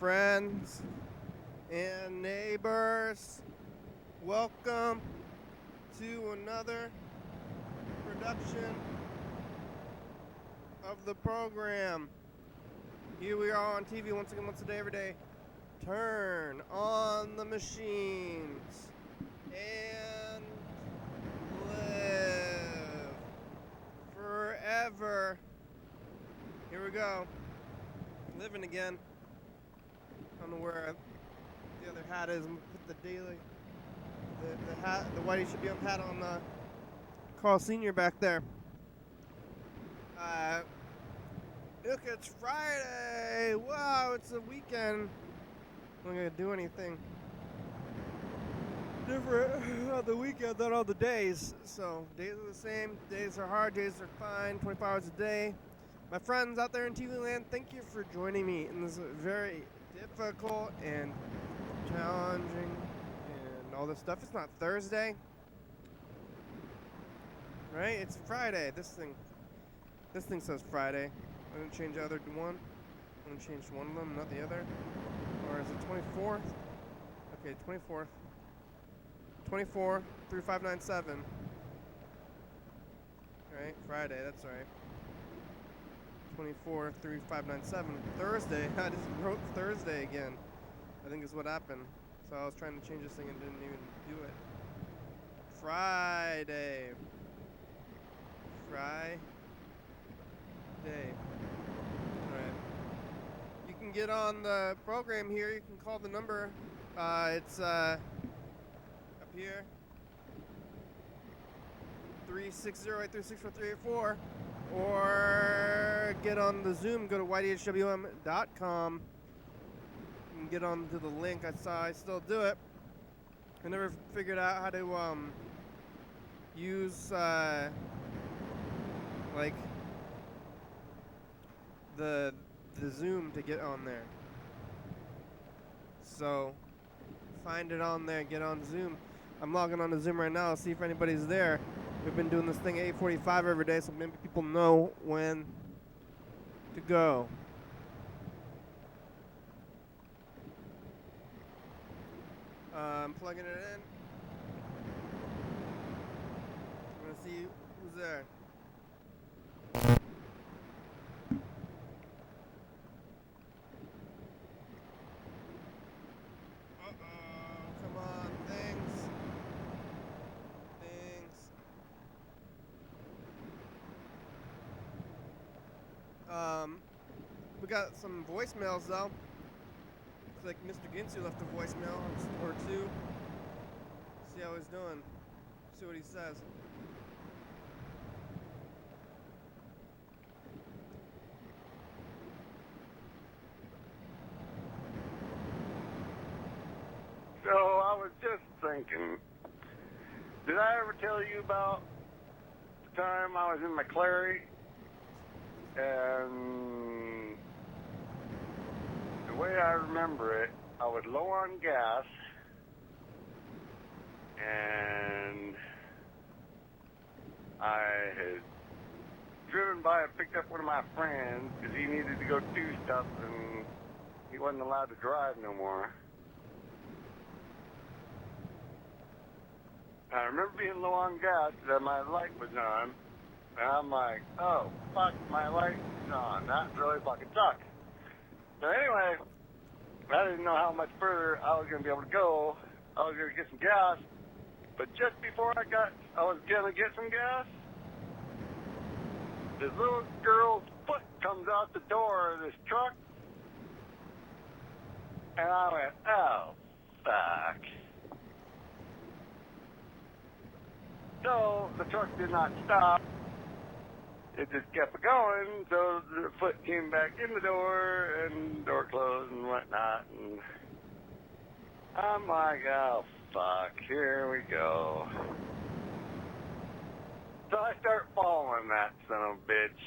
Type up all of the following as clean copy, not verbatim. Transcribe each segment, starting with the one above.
friends and neighbors. Welcome to another production of the program. Here we are on TV once again, once a day, every day. Turn on the machines and live forever. Here we go. Living again. I don't know where the other hat is. I'm gonna put the hat, the YDHWM hat on Carl Sr. back there. Look, it's Friday. Wow, it's a weekend. I'm not gonna do anything different on the weekend than on the days. So days are the same. Days are hard. Days are fine. 24 hours a day. My friends out there in TV land, thank you for joining me in this very difficult and challenging and all this stuff. It's not Thursday, right? It's Friday. This thing says Friday. I'm gonna change the other one. I'm gonna change one of them, not the other. Or is it 24th? Okay, 24th. 24 through 597. Right, Friday. That's right. 24 through 597. Thursday. I just wrote Thursday again. I think is what happened. So I was trying to change this thing and didn't even do it. Friday. Friday. Alright. You can get on the program here. You can call the number. It's up here. 360-836-4384. Or get on the Zoom, go to YDHWM.com and get onto the link. I still do it. I never figured out how to use like the Zoom to get on there. So find it on there, get on Zoom. I'm logging on to Zoom right now, see if anybody's there. We've been doing this thing at 8:45 every day, so maybe people know when to go. I'm plugging it in. I'm gonna see who's there. Come on, things. We got some voicemails though. Looks like Mr. Ginsu left a voicemail or two. See how he's doing. See what he says. So I was just thinking, did I ever tell you about the time I was in McClary and the way I remember it, I was low on gas and I had driven by and picked up one of my friends because he needed to go do stuff and he wasn't allowed to drive no more. I remember being low on gas that my light was on, and I'm like, oh, fuck, my light is on. That really fucking sucks. So anyway, I didn't know how much further I was going to be able to go. I was going to get some gas, but just before I was going to get some gas, this little girl's foot comes out the door of this truck, and I went, oh, fuck. So the truck did not stop. It just kept going. So the foot came back in the door and the door closed and whatnot. And I'm like, oh, fuck, here we go. So I start following that son of a bitch.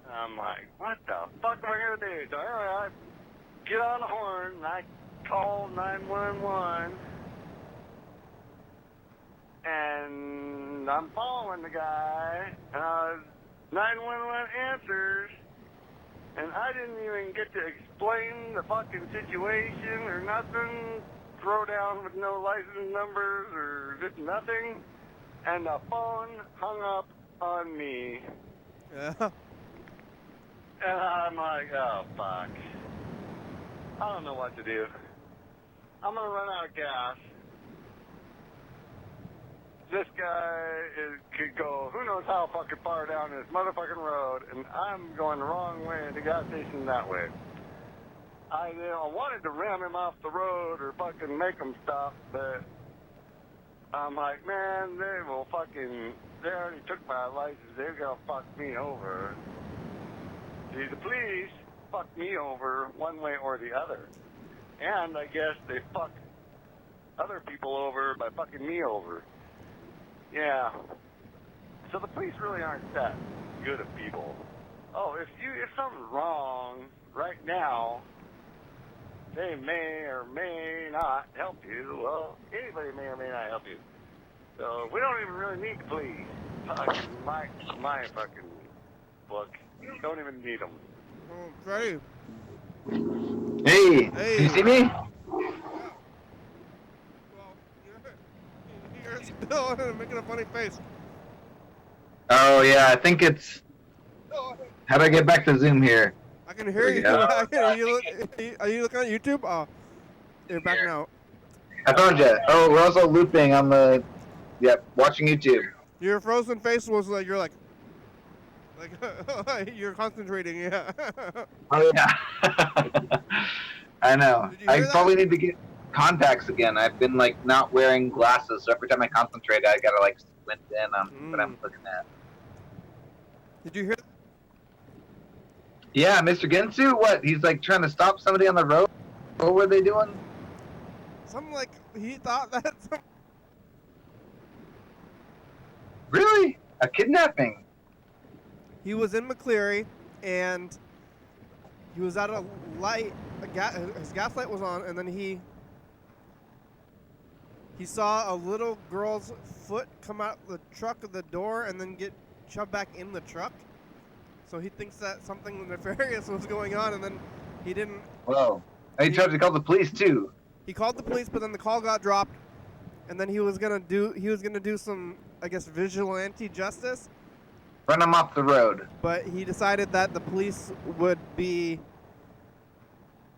I'm like, what the fuck am I going to do? So anyway, I get on the horn and I call 911. And I'm following the guy, and 911 answers, And I didn't even get to explain the fucking situation or nothing. Throw down with no license numbers or just nothing. And the phone hung up on me. Yeah. And I'm like, oh, fuck. I don't know what to do. I'm going to run out of gas. This guy could go who knows how fucking far down this motherfucking road, and I'm going the wrong way at the gas station that way. I wanted to ram him off the road or fucking make him stop, but I'm like, man, they already took my license. They're going to fuck me over. See, the police fucked me over one way or the other. And I guess they fuck other people over by fucking me over. Yeah. So the police really aren't that good of people. Oh, if something's wrong right now, they may or may not help you. Well, anybody may or may not help you. So we don't even really need the police. My fucking book. Don't even need them. Oh, Freddie. Hey, Hey. can you see me? Well, you're still making a funny face. Oh yeah, I think it's. How do I get back to Zoom here? I can hear you. Yeah. Are you looking at YouTube? Oh, you're back now. I found you. Oh, we're also looping on the. Yep, watching YouTube. Your frozen face was like you're like you're concentrating. Yeah. Oh yeah. I know. Did you hear I that? probably need to get contacts again. I've been like not wearing glasses, so every time I concentrate, I gotta like squint in on what I'm looking at. Did you hear that? Yeah, Mr. Ginsu, what? He's like trying to stop somebody on the road. What were they doing? Something like he thought that. Really? A kidnapping? He was in McCleary, and he was at a light. His gas light was on, and then he saw a little girl's foot come out the truck of the door and then get shoved back in the truck. So he thinks that something nefarious was going on, and then he didn't. Whoa. He tried to call the police too. He called the police, but then the call got dropped, and then he was gonna do some, I guess, vigilante justice. Run him off the road. But he decided that the police would be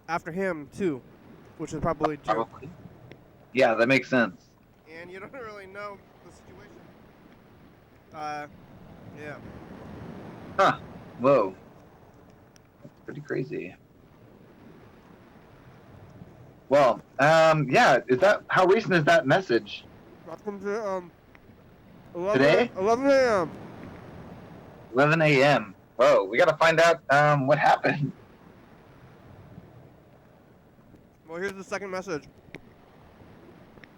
after him too, which is probably true. Probably. Yeah, that makes sense. And you don't really know the situation. Yeah. Huh. Whoa. That's pretty crazy. Well, yeah, how recent is that message? Welcome to 11, Today? 11 a.m. 11 a.m. Whoa, we gotta find out what happened. Well, here's the second message.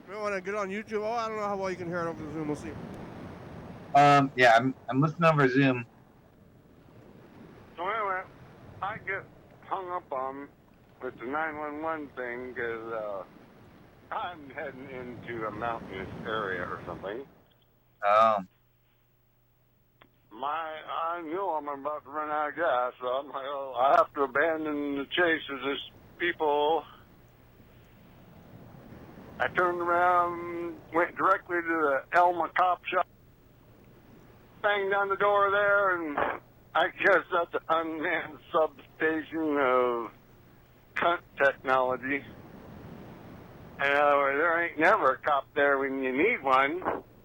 You might want to get on YouTube. Oh, I don't know how well you can hear it over the Zoom. We'll see. Yeah, I'm listening over Zoom. So anyway, I get hung up on with the 911 thing because I'm heading into a mountainous area or something. Oh. I know I'm about to run out of gas, so I'm like, oh, I have to abandon the chase of this people. I turned around, went directly to the Elma Cop Shop, banged on the door there, and I guess that's an unmanned substation of cunt technology. And there ain't never a cop there when you need one.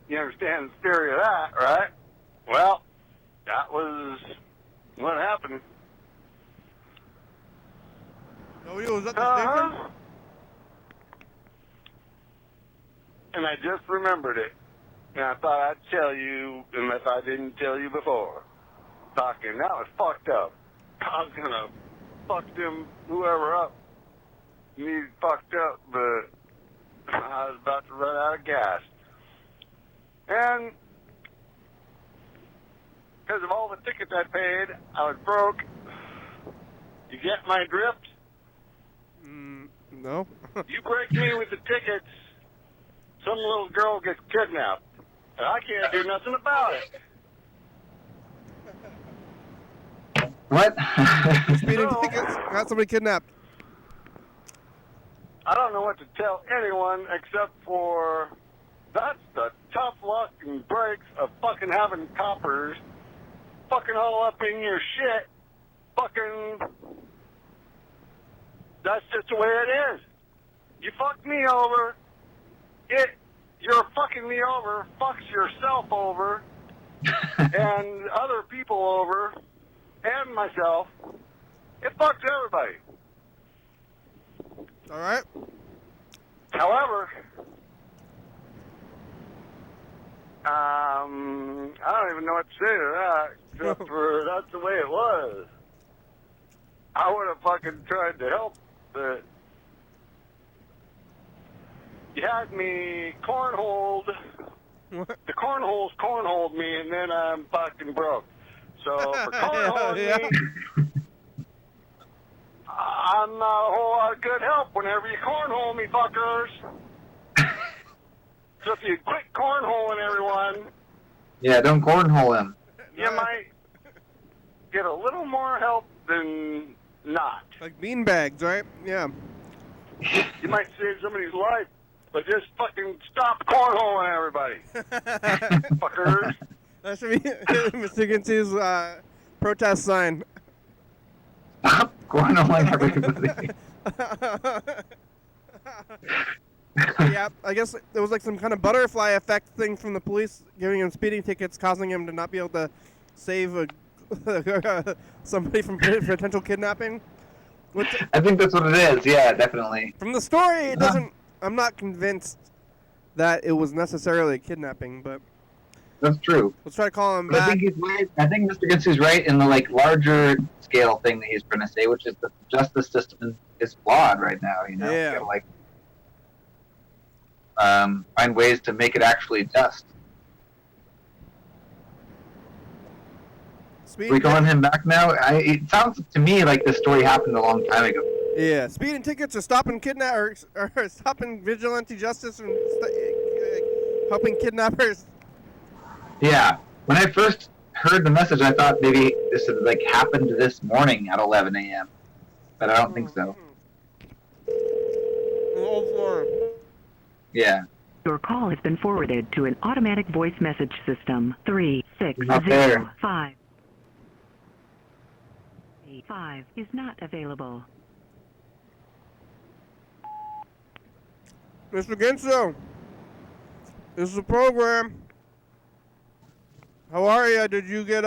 You understand the theory of that, right? Well, that was what happened. Nobody was at the station? And I just remembered it. And I thought I'd tell you, unless I didn't tell you before. Talking, that was fucked up. I was gonna fuck them, whoever up, needed fucked up, but I was about to run out of gas. And because of all the tickets I paid, I was broke. You get my drift? No. You break me with the tickets, some little girl gets kidnapped. And I can't do nothing about it. What? Speeding tickets. Got somebody kidnapped. I don't know what to tell anyone except for that's the tough luck and breaks of fucking having coppers fucking all up in your shit. Fucking, that's just the way it is. You fucked me over. You're fucking me over, fucks yourself over, and other people over, and myself. It fucks everybody. All right. However, I don't even know what to say to that, except for that's the way it was. I would have fucking tried to help, but you had me cornholed. What? The cornholes cornholed me, and then I'm fucking broke. So for cornholing me, I'm not a whole lot of good help whenever you cornhole me, fuckers. So if you quit cornholing everyone, Yeah, don't cornhole him. you might get a little more help than not. Like beanbags, right? Yeah. You might save somebody's life, but just fucking stop cornholing everybody, fuckers. That should be Mr. Ginsu's protest sign. Stop cornholing everybody. Yeah, I guess there was like some kind of butterfly effect thing from the police giving him speeding tickets, causing him to not be able to save somebody from potential kidnapping. Which, I think that's what it is. Yeah, definitely. from the story, it doesn't. I'm not convinced that it was necessarily a kidnapping, but That's true. let's try to call him But I back. think he's right. I think Mr. Ginsu's right in the larger scale thing that he's trying to say, which is the justice system is flawed right now. You know, Yeah. You gotta, find ways to make it actually just. Speeding Are we calling tickets- him back now? It sounds to me like this story happened a long time ago. Yeah, speeding tickets are stopping or stopping vigilante justice and helping kidnappers. Yeah. When I first heard the message, I thought maybe this had happened this morning at 11 a.m. But I don't think so. Yeah. Your call has been forwarded to an automatic voice message system. Not there. 3605 is not available. Mr. Ginsu, this is a program. How are you? Did you get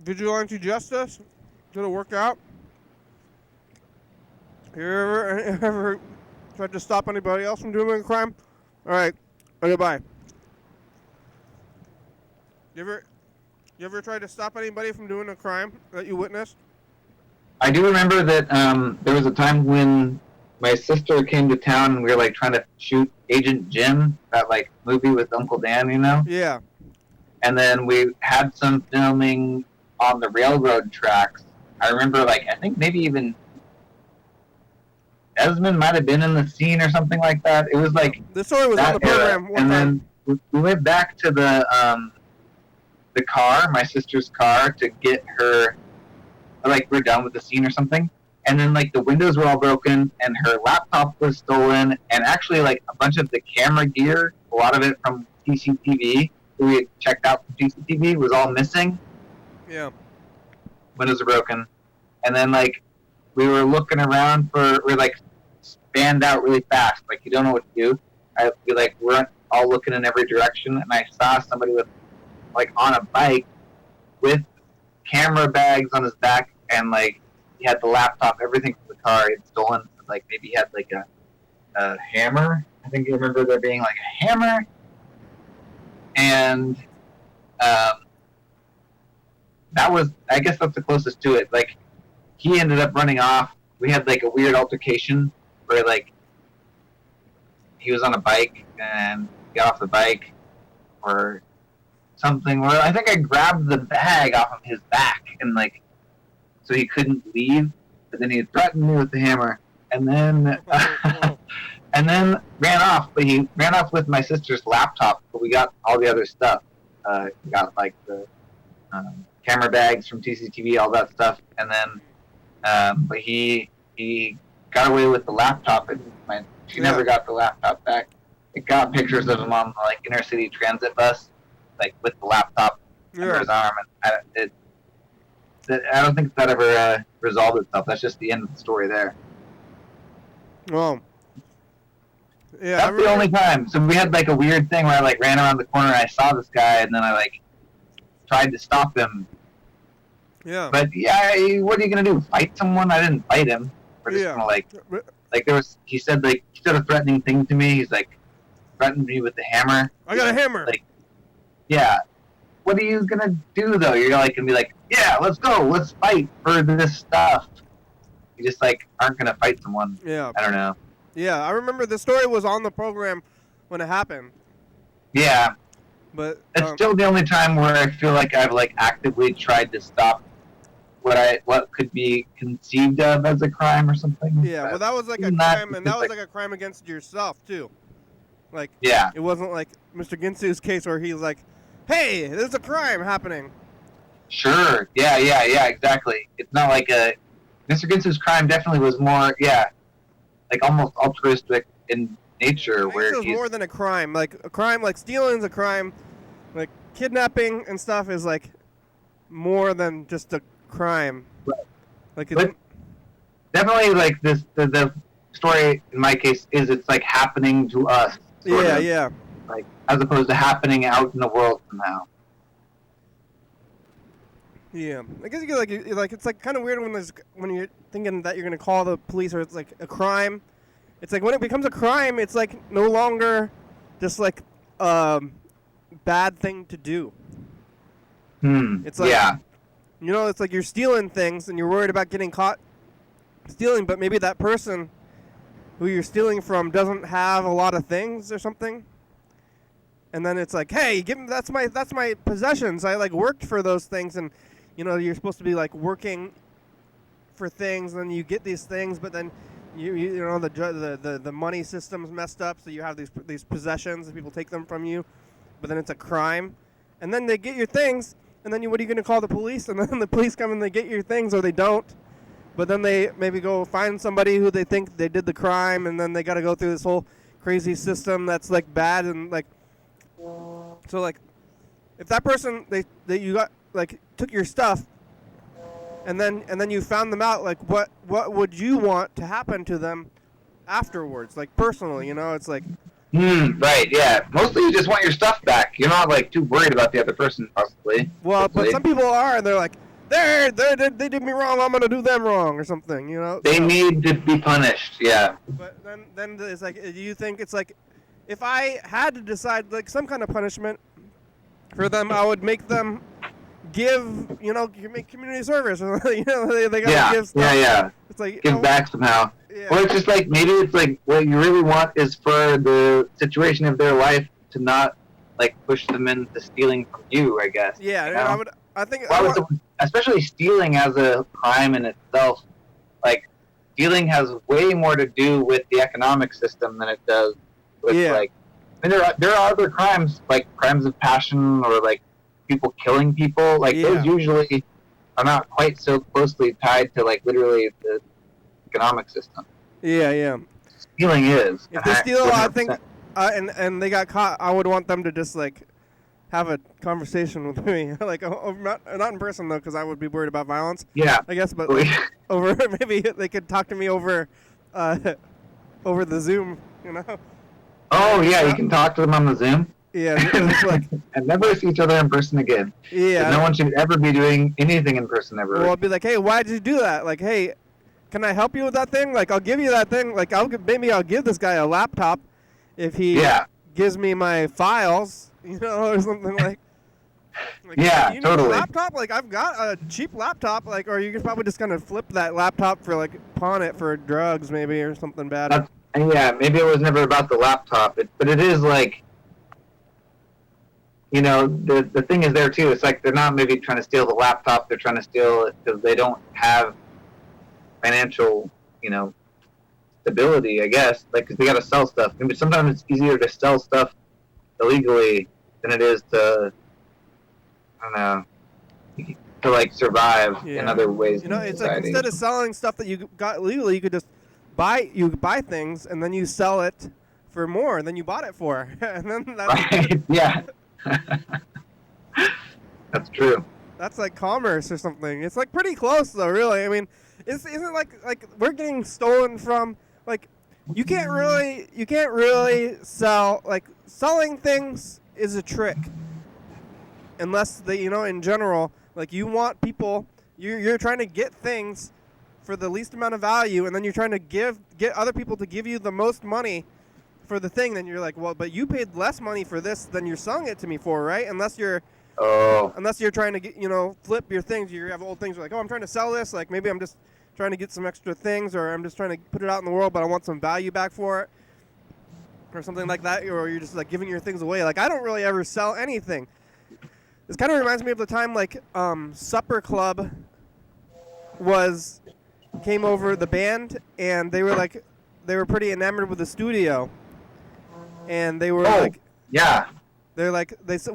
vigilante justice? Did it work out? You ever tried to stop anybody else from doing a crime? All right. Okay, bye. You ever tried to stop anybody from doing a crime that you witnessed? I do remember that there was a time when my sister came to town and we were trying to shoot Agent Jim, that movie with Uncle Dan, you know? Yeah. And then we had some filming on the railroad tracks. I remember I think maybe even Desmond might have been in the scene or something like that. It was This story was on the that era. program one And time. then we went back to the car, my sister's car, to get her, we're done with the scene or something. And then the windows were all broken and her laptop was stolen, and actually a bunch of the camera gear, a lot of it from CCTV that we had checked out from CCTV was all missing. Yeah. Windows are broken. And then we were looking around we're spanned out really fast, you don't know what to do. We're all looking in every direction, and I saw somebody with on a bike with camera bags on his back, and he had the laptop, everything from the car he had stolen. Maybe he had a hammer. I think I remember there being a hammer, and that was, I guess that's the closest to it. He ended up running off. We had a weird altercation where he was on a bike and got off the bike or something, where I think I grabbed the bag off of his back and so he couldn't leave, but then he threatened me with the hammer and then and then ran off. But he ran off with my sister's laptop, but we got all the other stuff. We got the camera bags from CCTV, all that stuff, and then but he got away with the laptop, and she never got the laptop back. It got pictures of him on the like inner city transit bus, like with the laptop under his arm, and I don't think that ever resolved itself. That's just the end of the story there. Well, yeah, that's the only time. So we had like a weird thing where I like ran around the corner and I saw this guy, and then I like tried to stop him. Yeah. But yeah, what are you gonna do? Fight someone? I didn't fight him. We're just gonna like there was. He said a threatening thing to me. He's like threatened me with the hammer. I got a hammer. Like, yeah. What are you gonna do though? You're like gonna be like, yeah, let's go, let's fight for this stuff. You just like aren't gonna fight someone. Yeah. I don't know. Yeah, I remember the story was on the program when it happened. Yeah. But it's still the only time where I feel like I've like actively tried to stop what could be conceived of as a crime or something. Yeah, well, that was like a crime, and that was like a crime against yourself too. Like, yeah, it wasn't like Mr. Ginsu's case where he's like, "Hey, there's a crime happening." Sure. Yeah, exactly. It's not like Mr. Ginsu's crime definitely was more, like almost altruistic in nature. Where it was more than a crime. Like a crime, like stealing is a crime. Like kidnapping and stuff is like more than just a crime. Right. Like but definitely, like this, the story in my case is it's like happening to us. Yeah. Like as opposed to happening out in the world somehow. Yeah, I guess you get like it's like kind of weird when you're thinking that you're gonna call the police or it's like a crime. It's like when it becomes a crime, it's like no longer just like bad thing to do. It's like it's like you're stealing things and you're worried about getting caught stealing, but maybe that person who you're stealing from doesn't have a lot of things or something. And then it's like, hey, give me that's my possessions. I like worked for those things, and you're supposed to be like working for things, and you get these things, but then the money system's messed up, so you have these possessions and people take them from you, but then it's a crime, and then they get your things, and then what are you going to call the police? And then the police come and they get your things, or they don't, but then they maybe go find somebody who they think they did the crime, and then they got to go through this whole crazy system that's like bad, and like so like if that person that you got like took your stuff, and then you found them out, like what would you want to happen to them afterwards, like personally? It's like right, yeah, mostly you just want your stuff back. You're not like too worried about the other person possibly. Well, hopefully. But some people are, and they're like they did me wrong, I'm gonna do them wrong or something, they need to be punished. Yeah, but then it's like, do you think it's like if I had to decide like some kind of punishment for them, I would make them give, make community service. They gotta give stuff. Yeah. It's like give back somehow. Yeah. Or it's just like maybe it's like what you really want is for the situation of their life to not like push them into stealing from you, I guess. Yeah, especially stealing as a crime in itself. Like stealing has way more to do with the economic system than it does with like. I mean, there are other crimes like crimes of passion or like people killing people. Like those usually are not quite so closely tied to like literally the economic system. Yeah. Stealing is. If they steal, I think, and they got caught, I would want them to just like have a conversation with me, like not in person though, because I would be worried about violence. Yeah, I guess, but like, over maybe they could talk to me over the Zoom, Oh yeah, you can talk to them on the Zoom. Yeah, it's like and never see each other in person again. Yeah, no one should ever be doing anything in person ever. Well, I'll be like, hey, why did you do that? Like, hey, can I help you with that thing? Like, I'll give you that thing. Like, maybe I'll give this guy a laptop if he gives me my files, or something like. Yeah, you totally. Need a laptop? Like, I've got a cheap laptop. Like, or you could probably just kind of flip that laptop for like pawn it for drugs, maybe, or something bad. Yeah, maybe it was never about the laptop, but it is like, the thing is there too. It's like they're not maybe trying to steal the laptop. They're trying to steal it because they don't have financial, stability, I guess. Like, because they got to sell stuff. Maybe sometimes it's easier to sell stuff illegally than it is to, I don't know. to like survive in other ways. You know, in it's like society. instead of selling stuff that you got legally, you could just buy things and then you sell it for more than you bought it for, and then that's Right? Yeah. That's true. that's like commerce or something. It's like pretty close though, really. I mean, isn't like we're getting stolen from. Like, you can't really sell, like, selling things is a trick. Unless they, you know, in general, like, you want people, you're trying to get things for the least amount of value, and then you're trying to get other people to give you the most money for the thing. Then you're like, well, but you paid less money for this than you're selling it to me for, right? Unless you're trying to get, you know, flip your things. You have old things. You're like, oh, I'm trying to sell this. Like, maybe I'm just trying to get some extra things, or I'm just trying to put it out in the world, but I want some value back for it, or something like that. Or you're just like giving your things away. Like, I don't really ever sell anything. This kind of reminds me of the time, like, Supper Club came over, the band, and they were pretty enamored with the studio, and they were we had like this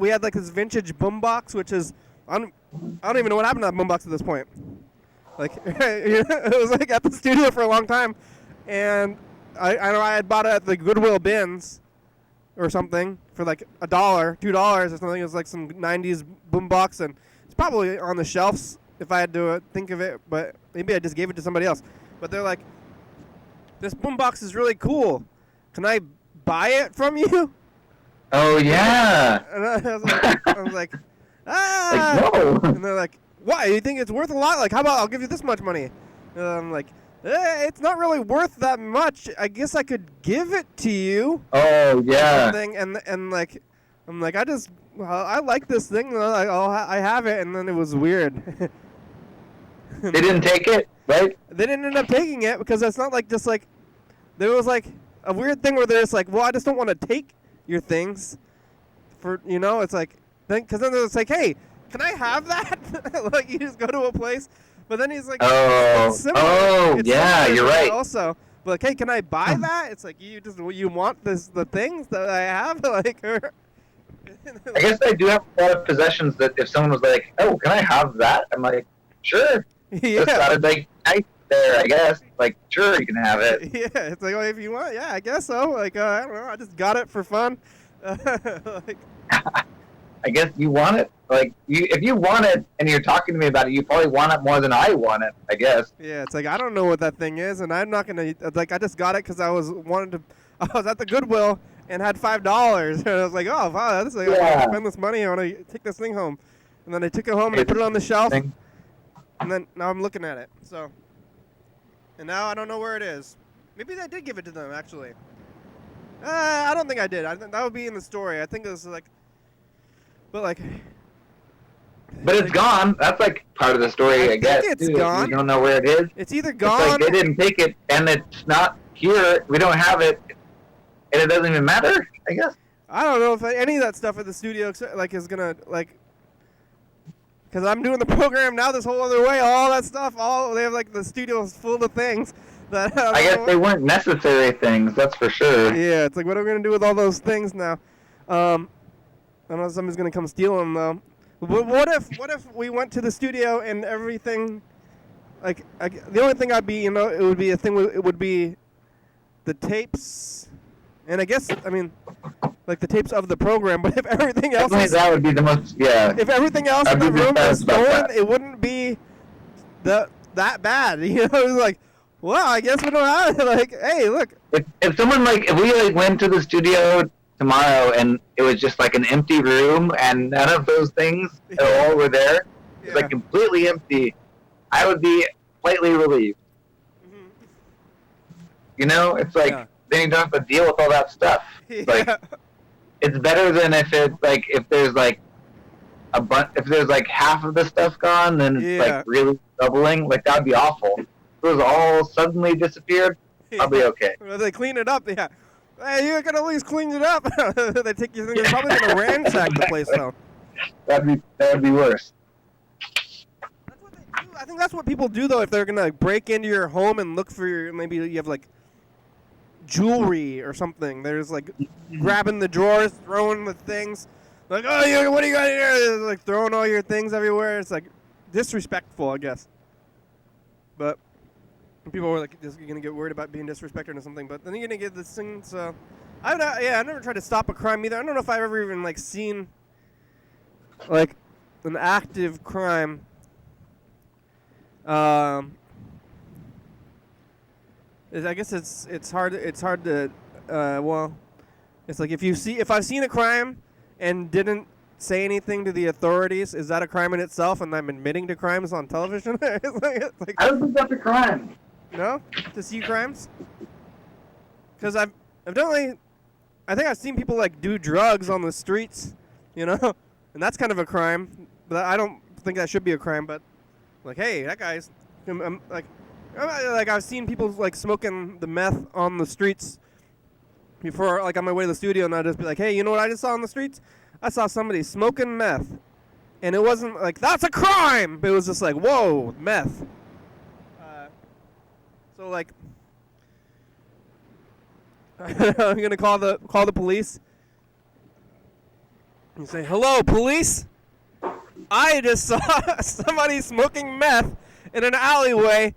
vintage boombox, which is I don't even know what happened to that boombox at this point. Like, it was like at the studio for a long time, and I know I had bought it at the Goodwill bins or something for like $1, $2 or something. It was like some 90s boombox, and it's probably on the shelves if I had to think of it, but maybe I just gave it to somebody else. But they're like, this boombox is really cool. Can I buy it from you? Oh, yeah. And I was like, ah. Like, no. And they're like, why? You think it's worth a lot? Like, how about I'll give you this much money? And I'm like, it's not really worth that much. I guess I could give it to you. Oh, yeah. And like, I'm like, I like this thing. Like, I have it. And then it was weird. They didn't take it, right? They didn't end up taking it because it's not like just like, there was like a weird thing where they're just like, well, I just don't want to take your things for, you know, it's like, because then it's like, hey, can I have that? Like, you just go to a place, but then he's like, it's similar. Yeah, you're right. Also, but like, hey, can I buy that? It's like, you want the things that I have? Like, I guess I do have a lot of possessions that if someone was like, oh, can I have that? I'm like, sure. Yeah. Just sounded like nice there, I guess. Like, sure, you can have it. Yeah, it's like, well, if you want, yeah, I guess so. Like, I don't know, I just got it for fun. Like, I guess you want it. Like, if you want it and you're talking to me about it, you probably want it more than I want it, I guess. Yeah, it's like, I don't know what that thing is, and I'm not gonna, like, I just got it because I was at the Goodwill and had $5, and I was like, oh, wow, this is like, I want to spend this money, I want to take this thing home. And then I took it home and I put it on the shelf, and then now I'm looking at it. So, and now I don't know where it is. Maybe I did give it to them, actually. I don't think I did. I think that would be in the story. I think it was like, but it's gone. That's like part of the story, I guess. It's too. gone. You don't know where it is. It's either gone. It's like they didn't take it, and it's not here. We don't have it, and it doesn't even matter, I guess. I don't know if any of that stuff at the studio like is gonna like, because I'm doing the program now this whole other way. All that stuff, they have like the studio's full of things that I guess they weren't necessary things. That's for sure. Yeah, it's like, what are we gonna do with all those things now? I don't know if somebody's gonna come steal them though. But what if we went to the studio and everything, like, the only thing I'd be, you know, it would be a thing. It would be the tapes, and I guess, I mean, like the tapes of the program. But if everything else, that would be the most, yeah. If everything else in the room was stolen, it wouldn't be that bad. You know, it was like, well, I guess we don't have it. Like, hey, look. If someone if we went to the studio tomorrow and it was just like an empty room and none of those things at all were there, it's like completely empty, I would be slightly relieved. Mm-hmm. You know, it's like then you don't have to deal with all that stuff. Like, it's better than if there's like if there's like half of the stuff gone, then it's like really troubling. Like, that'd be awful. If it was all suddenly disappeared, I'll be okay. Well, they clean it up, yeah. Hey, you could at least clean it up. They take you. They're probably gonna ransack the place though. That would be worse. That's what they do. I think that's what people do though. If they're gonna break into your home and look for maybe you have like jewelry or something. There's like grabbing the drawers, throwing the things. Like, oh, what do you got here? Like throwing all your things everywhere. It's like disrespectful, I guess. But people were like just gonna get worried about being disrespected or something. But then you're gonna get this thing. So I never tried to stop a crime either. I don't know if I've ever even like seen like an active crime. I guess it's hard to well, it's like if I've seen a crime and didn't say anything to the authorities, is that a crime in itself? And I'm admitting to crimes on television? it's like, I don't think that's a crime. No, to see crimes. Because I've definitely, I think I've seen people like do drugs on the streets, you know, and that's kind of a crime. But I don't think that should be a crime. But like, hey, that guy's like I've seen people like smoking the meth on the streets before, like on my way to the studio, and I'd just be like, hey, you know what I just saw on the streets? I saw somebody smoking meth, and it wasn't like that's a crime. But it was just like, whoa, meth. So like, I'm gonna call the police. You say, hello, police. I just saw somebody smoking meth in an alleyway,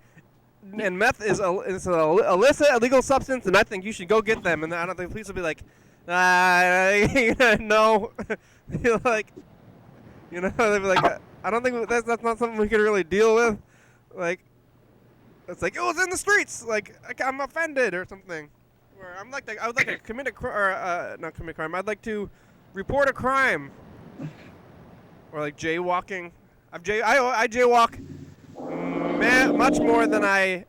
and meth is it's an illicit, illegal substance, and I think you should go get them. And I don't think the police will be like, no, like, you know, they'd be like, I don't think that's not something we could really deal with, like. It's like it was in the streets. Like I'm offended or something. Or I would like to commit a not commit a crime. I'd like to report a crime. Or like jaywalking. I jaywalk much more than I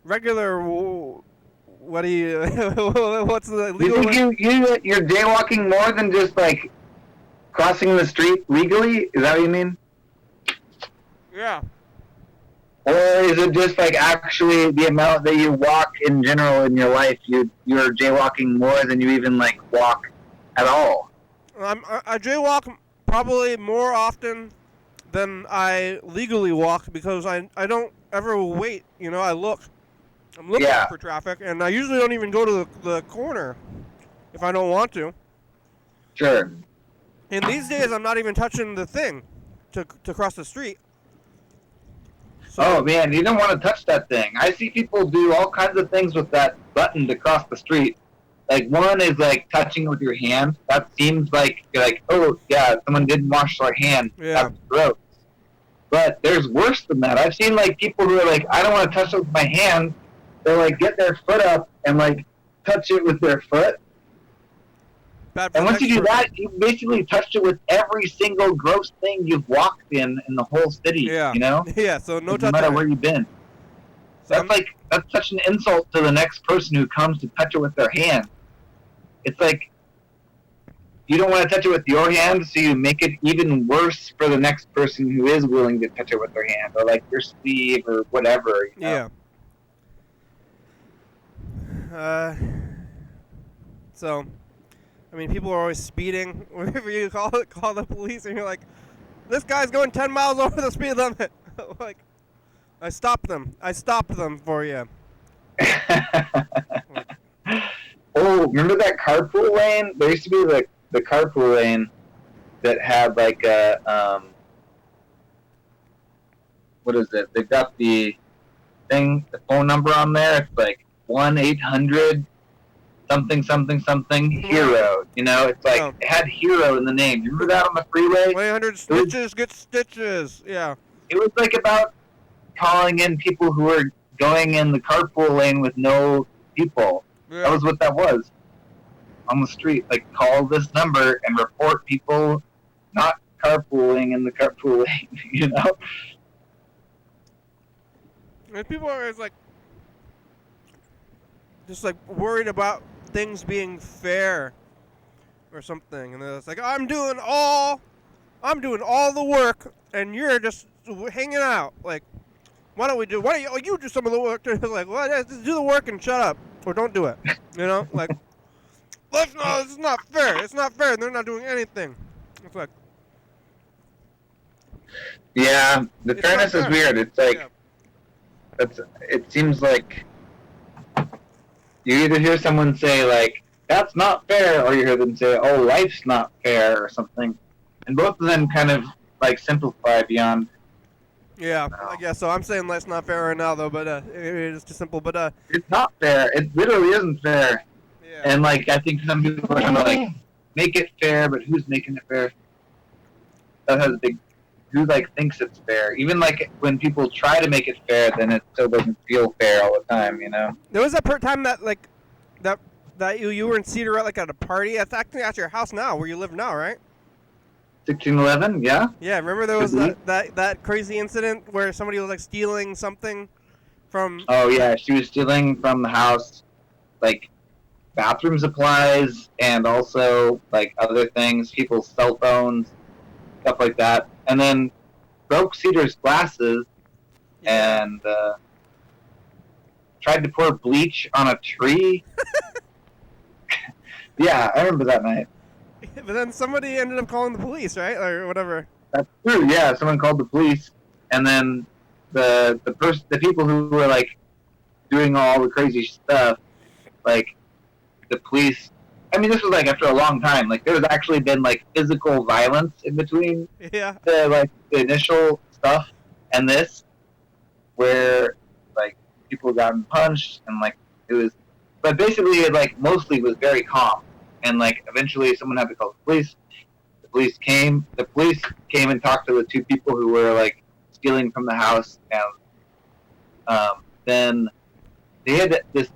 regular. What do you? What's the legal? You're jaywalking more than just like crossing the street legally? Is that what you mean? Yeah. Or is it just like actually the amount that you walk in general in your life? You're jaywalking more than you even like walk at all. I jaywalk probably more often than I legally walk because I don't ever wait. You know, I'm looking for traffic, and I usually don't even go to the corner if I don't want to. Sure. And these days, I'm not even touching the thing to cross the street. So, oh man, you don't want to touch that thing. I see people do all kinds of things with that button to cross the street. Like one is like touching with your hand. That seems like oh yeah, someone didn't wash their hand. Yeah. That's gross. But there's worse than that. I've seen like people who are like, I don't want to touch it with my hand. They'll like get their foot up and like touch it with their foot. And once you do that, you basically touched it with every single gross thing you've walked in the whole city. Yeah. You know? Yeah. So no touching. No matter where you've been. So that's such an insult to the next person who comes to touch it with their hand. It's like you don't want to touch it with your hand, so you make it even worse for the next person who is willing to touch it with their hand, or like your sleeve or whatever. You know? Yeah. So, I mean, people are always speeding. Whenever you call the police, and you're like, "This guy's going 10 miles over the speed limit." Like, I stopped them for you. Oh, remember that carpool lane? There used to be the carpool lane that had like a what is it? They've got the phone number on there. It's like 1-800 something hero. You know, it's like it had hero in the name. You remember that on the freeway? 1-800 stitches get stitches. Yeah. It was like about calling in people who were going in the carpool lane with no people. Yeah. That was what that was on the street. Like, call this number and report people not carpooling in the carpool lane, you know? And people are always like, just like worried about things being fair or something. And it's like, I'm doing all the work and you're just hanging out. Like, why don't you do some of the work? It's like, well, just do the work and shut up. Or don't do it, you know? Like, this is not fair. It's not fair. They're not doing anything. It's like... Yeah, the fairness is weird. It's like... Yeah. It seems like... You either hear someone say, like, that's not fair, or you hear them say, oh, life's not fair, or something. And both of them kind of, like, simplify beyond Yeah, No. I guess so. I'm saying that's not fair right now, though, but it's too simple. But It's not fair. It literally isn't fair. yeah. And like I think some people are trying to like make it fair, but who's making it fair? That has a big. Who like thinks it's fair? Even like when people try to make it fair, then it still doesn't feel fair all the time. You know. There was that time that like that you were in Cedar like at a party. That's actually at your house now, where you live now, right? 1611, yeah. Yeah, remember there was that crazy incident where somebody was like stealing something from. Oh yeah, she was stealing from the house, like bathroom supplies and also like other things, people's cell phones, stuff like that, and then broke Cedar's glasses and tried to pour bleach on a tree. Yeah, I remember that night. But then somebody ended up calling the police, right, or whatever. That's true. Yeah, someone called the police, and then the people who were like doing all the crazy stuff, like the police. I mean, this was like after a long time. Like there was actually been like physical violence in between Yeah. the initial stuff and this, where like people gotten punched and like it was, but basically it like mostly was very calm. And like eventually someone had to call the police. The police came and talked to the two people who were like stealing from the house, and then they had this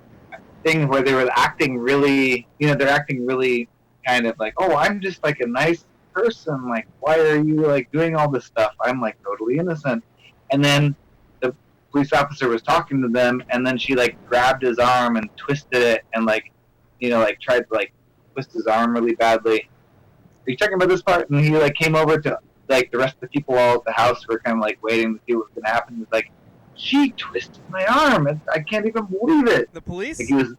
thing where they were acting really, they're acting really kind of like, oh, I'm just like a nice person. Like, why are you like doing all this stuff? I'm like totally innocent. And then the police officer was talking to them, and then she like grabbed his arm and twisted it, and like, like tried to like twist his arm really badly. Are you talking about this part? And he like came over to like the rest of the people all at the house were kind of like waiting to see what was gonna happen. He was like, she twisted my arm. I can't even believe it. The police? Like he was,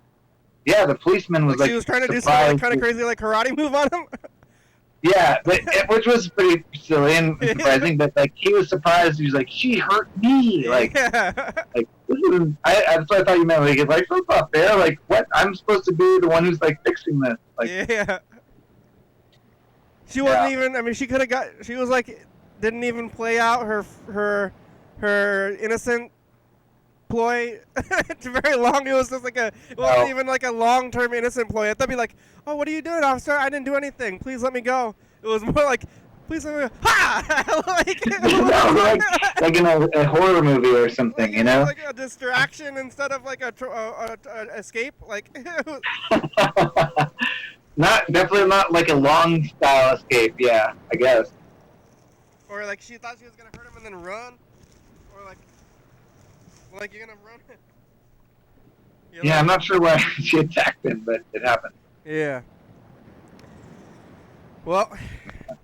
yeah, the policeman was like she was trying to do surprised. some kind of crazy like karate move on him. Yeah, but which was pretty silly and surprising. But like he was surprised. He was like, she hurt me. Like, Yeah. like this is. That's what I thought you meant. Like, it's like that's not fair. Like, what? I'm supposed to be the one who's like fixing this. Like, Yeah. She wasn't even. I mean, she could have got. She was like, didn't even play out her innocent ploy. It's very long. It was just like it wasn't even like a long-term innocent ploy. I thought, be like, oh, what are you doing, officer? I didn't do anything. Please let me go. It was more like, please let me go. Ha! like in a horror movie or something, like a distraction instead of like a escape. Like. Definitely not like a long style escape. Yeah, I guess. Or like she thought she was gonna hurt him and then run, or like you're gonna run. Yeah, I'm not sure why she attacked him, but it happened. Yeah. Well,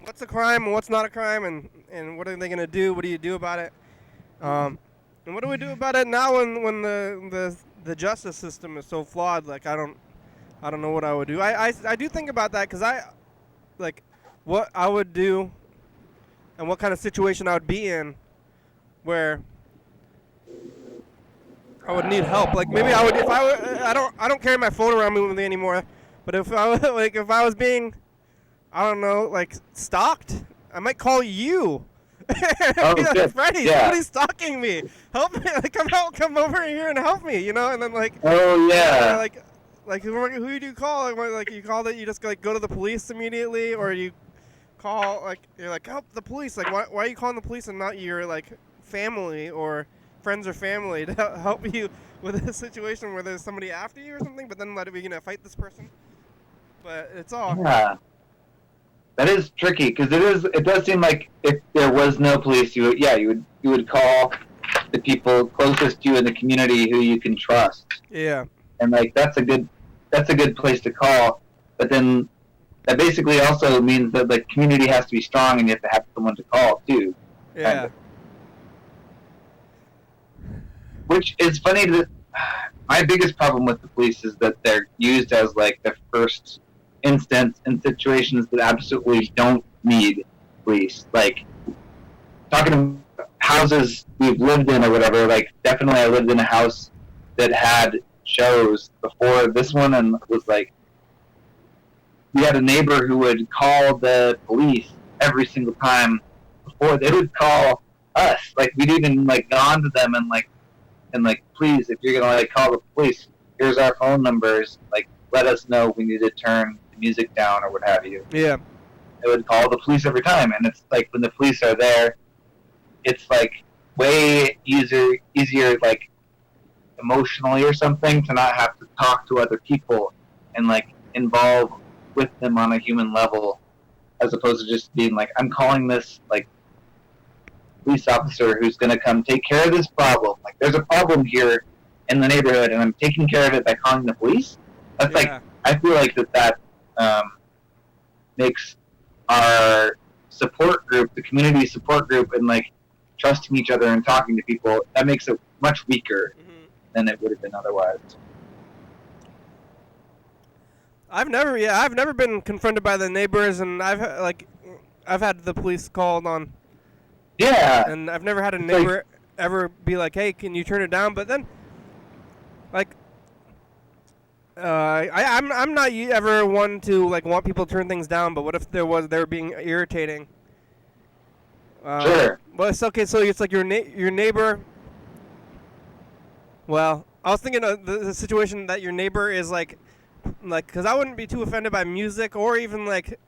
what's a crime and what's not a crime, and what are they gonna do? What do you do about it? And what do we do about it now when the justice system is so flawed? Like I don't know what I would do. I do think about that because like what I would do and what kind of situation I would be in where I would need help. Like maybe I would if I were, I don't carry my phone around with me anymore. But if I was if I was being, I don't know, like stalked, I might call you. Good. Freddie, Yeah. somebody's stalking me. Help me! Like, come over here and help me. And then like. Oh yeah. Like who do you call? Like you call that you just like go to the police immediately, or you call you're like help the police. Like why are you calling the police and not your like family or friends or family to help you with a situation where there's somebody after you or something? But then like we're gonna fight this person. But it's all. Yeah. That is tricky because it does seem like if there was no police, you would call the people closest to you in the community who you can trust. Yeah. And like that's a good place to call, but then that basically also means that the community has to be strong and you have to have someone to call too. Yeah. Kind of. Which is funny that my biggest problem with the police is that they're used as like the first instance in situations that absolutely don't need police. Like talking to houses we've lived in or whatever, like definitely I lived in a house that had shows before this one, and it was like we had a neighbor who would call the police every single time before they would call us. Like, we'd even, like, gone to them and, please, if you're going to, like, call the police, here's our phone numbers. Like, let us know we need to turn the music down or what have you. Yeah. They would call the police every time. And it's, like, when the police are there, it's, like, way easier, like, emotionally or something to not have to talk to other people and, like, involve with them on a human level, as opposed to just being like, I'm calling this, like, police officer who's going to come take care of this problem. Like, there's a problem here in the neighborhood, and I'm taking care of it by calling the police. That's like, I feel like that makes our support group, the community support group, and, like, trusting each other and talking to people, that makes it much weaker than it would have been otherwise. I've never been confronted by the neighbors, and I've had the police called on. Yeah. And I've never had a neighbor ever be like, "Hey, can you turn it down?" But then, like, I'm not ever one to, like, want people to turn things down. But what if they were being irritating? Sure. Well, it's okay. So it's like your neighbor. Well, I was thinking of the situation that your neighbor is like, because I wouldn't be too offended by music or even, like,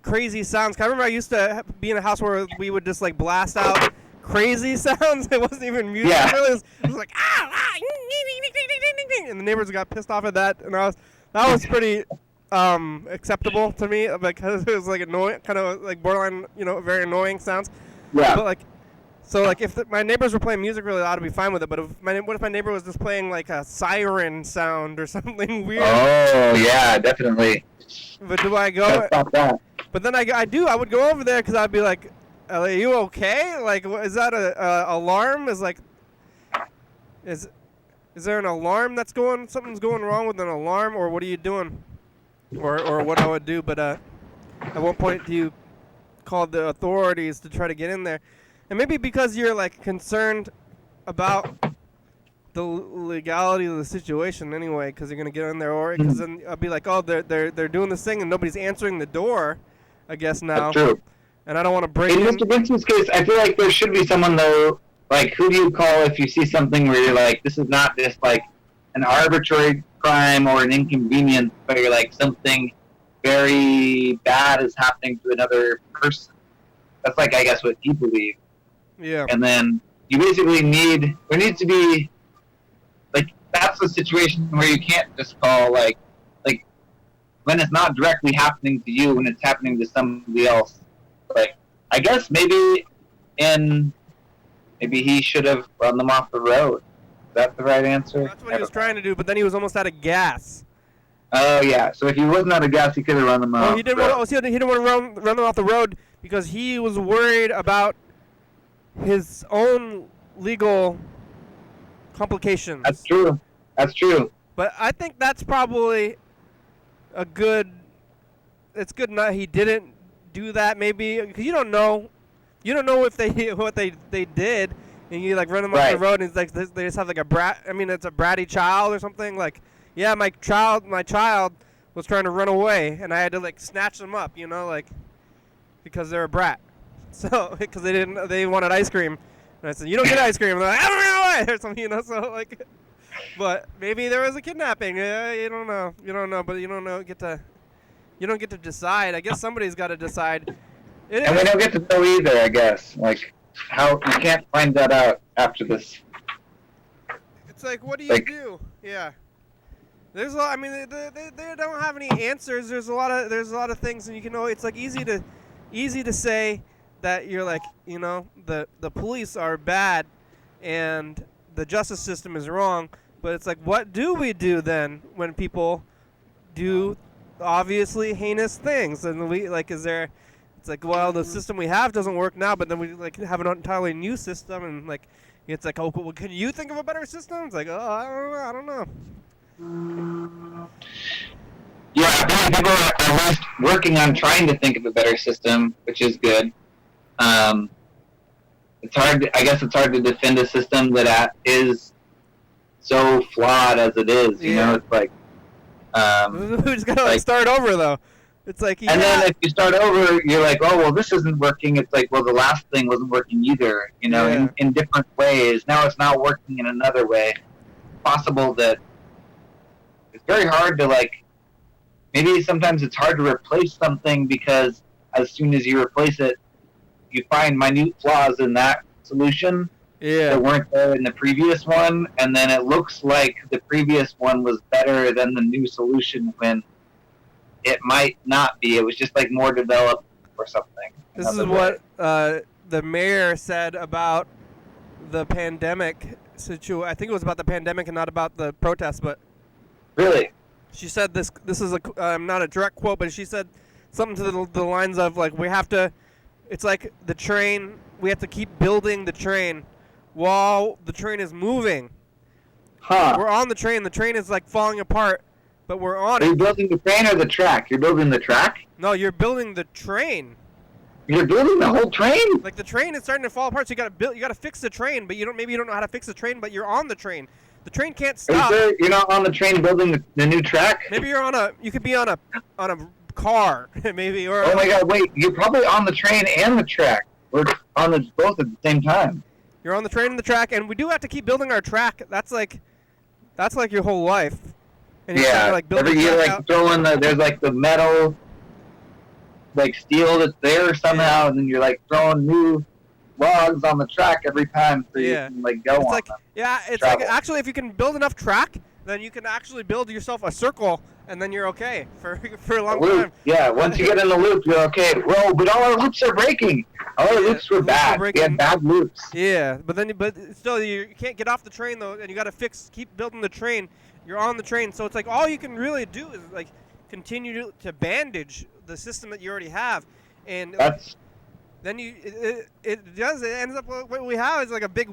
crazy sounds. 'Cause I remember I used to be in a house where we would just, like, blast out crazy sounds. It wasn't even music. Yeah. It was like, and the neighbors got pissed off at that, and that was pretty acceptable to me because it was, like, annoying, kind of like borderline, very annoying sounds. Yeah. But, like, so, like, if my neighbors were playing music really loud, I'd be fine with it. But what if my neighbor was just playing, like, a siren sound or something weird? Oh, yeah, definitely. But do I go? Stop that. But then I would go over there because I'd be like, "Are you okay? Like, is that a alarm? Is there an alarm something's going wrong with an alarm, or what are you doing?" Or what I would do. But at one point you called the authorities to try to get in there. And maybe because you're, like, concerned about the legality of the situation anyway, because you're gonna get in there, or because then I'll be like, "Oh, they're doing this thing and nobody's answering the door, I guess now." That's true. And I don't want to break in in. Mr. Benson's case, I feel like there should be someone, though, like, who do you call if you see something where you're like, this is not just, like, an arbitrary crime or an inconvenience, but you're like, something very bad is happening to another person. That's, like, I guess what you believe. Yeah. And then you basically there needs to be, like, that's a situation where you can't just call, like, when it's not directly happening to you, when it's happening to somebody else. Like, I guess maybe he should have run them off the road. Is that the right answer? That's what he was trying to do, but then he was almost out of gas. Oh, yeah. So if he wasn't out of gas, he could have run them off. He didn't want to run them off the road because he was worried about his own legal complications. That's true. But I think that's probably it's good not he didn't do that, maybe, because you don't know if what they did, and you, like, run them off the road, and it's like they just have, like, it's a bratty child or something. Like, yeah, my child was trying to run away, and I had to, like, snatch them up, like, because they're a brat. So, because they wanted ice cream, and I said, "You don't get ice cream." And they're like, "I don't know," or something, So, like, but maybe there was a kidnapping. You don't know, but you don't get to decide. I guess somebody's got to decide. And we don't get to know either, I guess. Like, how you can't find that out after this. It's like, what do you do? Yeah. There's a lot. I mean, they don't have any answers. There's a lot of things, and you can know it's, like, easy to say that you're like, the police are bad and the justice system is wrong, but it's like, what do we do then when people do obviously heinous things? And it's like, well, the system we have doesn't work now, but then we, like, have an entirely new system, and, like, it's like, oh, well, can you think of a better system? It's like, oh, I don't know. Yeah, people are at least working on trying to think of a better system, which is good. It's hard. I guess it's hard to defend a system that is so flawed as it is. You know, it's like we just gotta, like, start over, though. It's like, And then if you start over, you're like, oh, well, this isn't working. It's like, well, the last thing wasn't working either, in different ways. Now it's not working in another way. Possible that it's very hard to, like, maybe sometimes it's hard to replace something because as soon as you replace it, you find minute flaws in that solution that weren't there in the previous one, and then it looks like the previous one was better than the new solution when it might not be. It was just like more developed or something. This is what the mayor said about the pandemic situation. I think it was about the pandemic and not about the protests, but really, she said this is not a direct quote, but she said something to the lines of, like, we have to, it's like the train, we have to keep building the train while the train is moving. We're on the train is like falling apart, but we're on it. Are you building the train or the track? You're building the track? No, you're building the train. You're building the whole train? Like, the train is starting to fall apart, so you gotta fix the train, but maybe you don't know how to fix the train, but you're on the train. The train can't stop. Are you sure you're not on the train building the new track? Maybe you could be on a car, maybe. Or oh my God! Wait, you're probably on the train and the track. We're on both at the same time. You're on the train and the track, and we do have to keep building our track. That's like your whole life. And yeah. Like, build every year, like, throwing there's like the metal, like, steel that's there somehow, and then you're like throwing new logs on the track every time so you can, like, go on them. Yeah, it's travel. Like, actually, if you can build enough track, then you can actually build yourself a circle, and then you're okay for a long time. Yeah, once you get in the loop, you're okay. Well, but all our loops are breaking. All our loops were bad. We had bad loops. Yeah, but still, you can't get off the train, though, and you got to keep building the train. You're on the train, so it's like all you can really do is, like, continue to bandage the system that you already have, and then it ends up what we have is like a big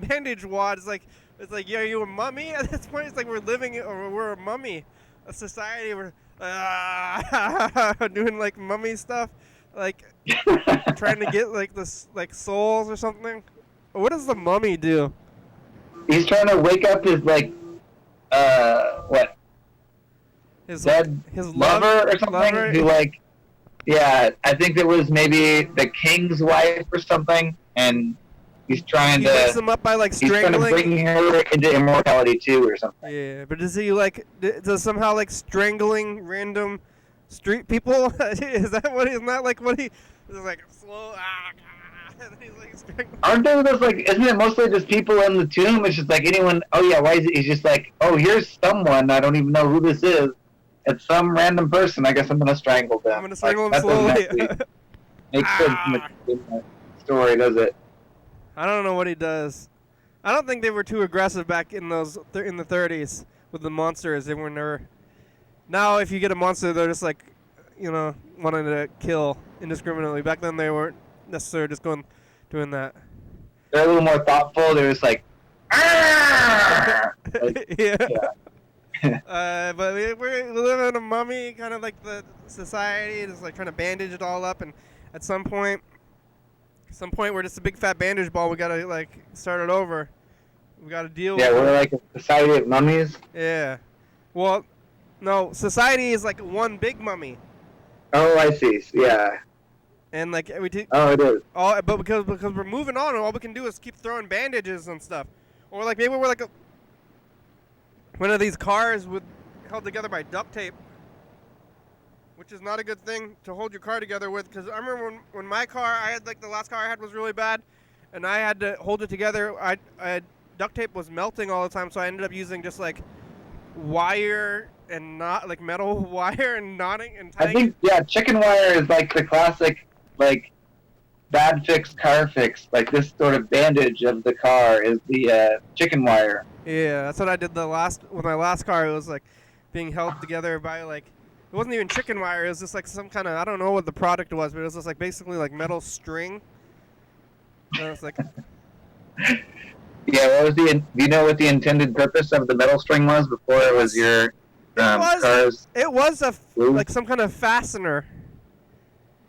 bandage wad. It's like, yeah, are you a mummy? At this point, it's like we're a mummy, a society. We're doing, like, mummy stuff, like trying to get, like, this, like, souls or something. What does the mummy do? He's trying to wake up his, like, what? His lover or something? Who, like, yeah, I think it was maybe the king's wife or something, and he's trying to wakes them up by, like, strangling. He's trying to bring her into immortality too, or something. Yeah, but does he, like, somehow, like, strangling random street people? Isn't that like what he is, like, slow? He's, like, strangling. Aren't there those, like, isn't it mostly just people in the tomb? It's just like anyone. Oh yeah, why is it? He's just like, oh, here's someone. I don't even know who this is. It's some random person. I guess I'm gonna strangle them. I'm gonna strangle them slowly. Makes sense in the story, does it? I don't know what he does. I don't think they were too aggressive back in the 30s with the monsters. They were never. Now, if you get a monster, they're just, like, wanting to kill indiscriminately. Back then, they weren't necessarily just doing that. They're a little more thoughtful. They're just like, like, yeah. But we live in a mummy, kind of like the society, just, like, trying to bandage it all up, and at some point we're just a big fat bandage ball. We gotta, like, start it over. We gotta deal with it. Yeah, we're like a society of mummies. Yeah. Well, no, society is like one big mummy. Oh, I see. Yeah. And, like, oh, it is. But because we're moving on, and all we can do is keep throwing bandages and stuff. Or, like, maybe we're like one of these cars held together by duct tape, which is not a good thing to hold your car together with. Because I remember when my car, the last car I had was really bad, and I had to hold it together. Duct tape was melting all the time, so I ended up using just, like, wire and not, like, metal wire and knotting and tying. I think, yeah, chicken wire is, like, the classic, like, bad fix, car fix. Like, this sort of bandage of the car is the chicken wire. Yeah, that's what I did with my last car. It was, like, being held together by, like, it wasn't even chicken wire. It was just, like, some kind of, I don't know what the product was, but it was just, like, basically, like, metal string. And it's like. Yeah, do you know what the intended purpose of the metal string was before it was your car's? It was like some kind of fastener.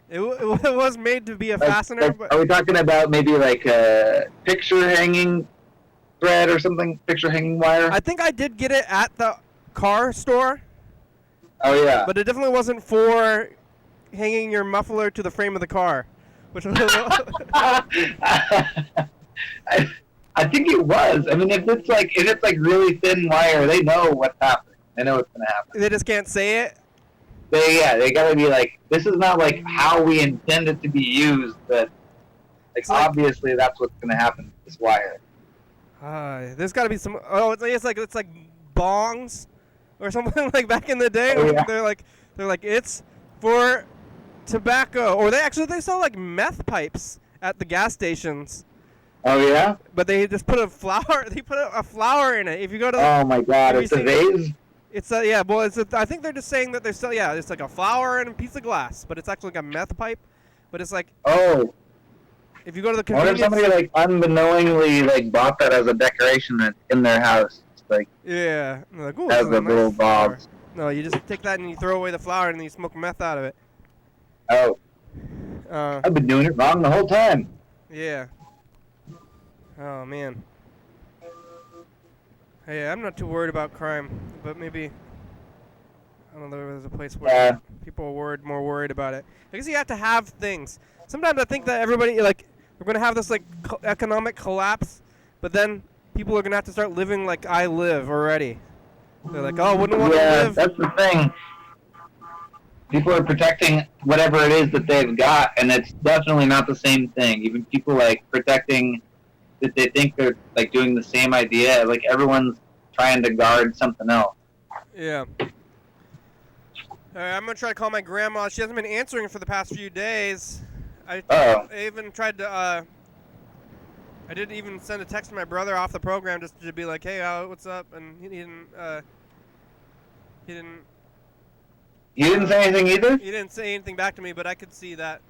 It was made to be a fastener. But are we talking about maybe like a picture hanging thread or something? Picture hanging wire? I think I did get it at the car store. Oh yeah. But it definitely wasn't for hanging your muffler to the frame of the car, which was I think it was. I mean, if it's like really thin wire, they know what's happening. They know what's gonna happen. they just can't say it. They gotta be like, this is not like how we intend it to be used, but like obviously that's what's gonna happen with this wire. There's got to be some. Oh, it's like bongs, or something like back in the day. Oh, yeah. They're like it's for tobacco, or they sell like meth pipes at the gas stations. Oh yeah. But they just put a flower. They put a flower in it. If you go to. Oh my God! It's a vase. It's yeah. Well, I think they're just saying that they're still it's like a flower and a piece of glass, but it's actually like a meth pipe. But it's like. Oh. If you go to the What convenience. if somebody like unknowingly like bought that as a decoration in their house? It's like. Yeah. And like, ooh, as this is a little flower. bob. No, you just take that and you throw away the flower and then you smoke meth out of it. Oh. I've been doing it wrong the whole time. Yeah. Oh man. Hey, I'm not too worried about crime, but maybe I don't know. There's a place where people are more worried about it. I guess you have to have things. Sometimes I think that everybody like we're gonna have this like economic collapse, but then people are gonna have to start living like I live already. They're like, oh, wouldn't want to live. That's the thing. People are protecting whatever it is that they've got, and it's definitely not the same thing. Even people like protecting that they think they're like doing the same idea. Like everyone's trying to guard something else. Yeah. All right, I'm gonna try to call my grandma. She hasn't been answering for the past few days. I even tried to. I did even send a text to my brother off the program just to be like, "Hey, what's up?" And he didn't. You didn't say anything either? He didn't say anything back to me, but I could see that.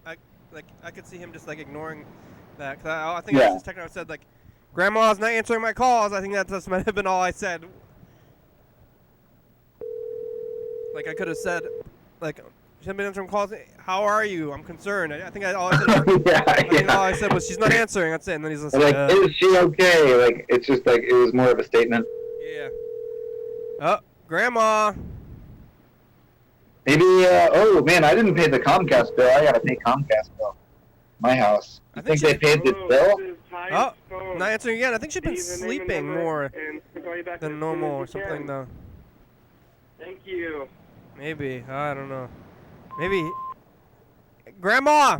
I could see him just like ignoring that. 'Cause I think I was just texting. I said like, "Grandma's not answering my calls." I think that just might have been all I said. Like I could have said, like, she hasn't been answering calls. How are you? I'm concerned. I think all I said. All I said was she's not answering. That's it. And then he's just like, is she okay? Like it's just like it was more of a statement. Yeah. Oh, Grandma. Maybe. Oh man, I didn't pay the Comcast bill. I gotta pay Comcast bill. My house. I think they paid this bill. Oh, not answering again. I think she's been sleeping more than normal or something though. Thank you. Maybe. I don't know. Maybe. Grandma!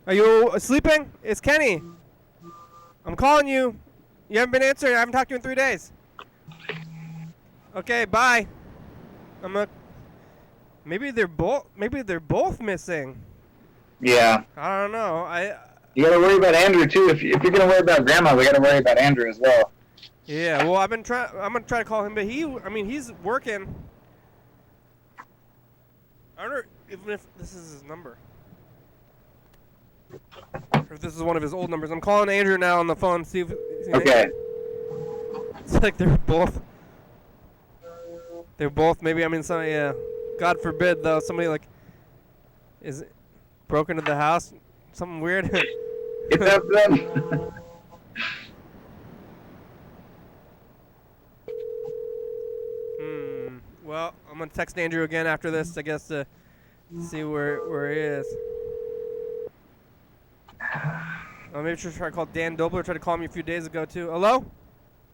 Are you sleeping? It's Kenny. I'm calling you. You haven't been answering. I haven't talked to you in 3 days. Okay, bye. Maybe they're both missing. Yeah. I don't know. You gotta worry about Andrew too. If you're gonna worry about Grandma, we gotta worry about Andrew as well. Yeah. Well, I'm gonna try to call him, but he's working. I wonder even if this is his number. Or if this is one of his old numbers. I'm calling Andrew now on the phone. See if. Okay. It's like they're both. Maybe yeah. God forbid though. Somebody like is broke into the house. Something weird. It's up them. Well, I'm gonna text Andrew again after this, I guess, to see where he is. Maybe should try to call Dan Dobler. Tried to call me a few days ago too. Hello?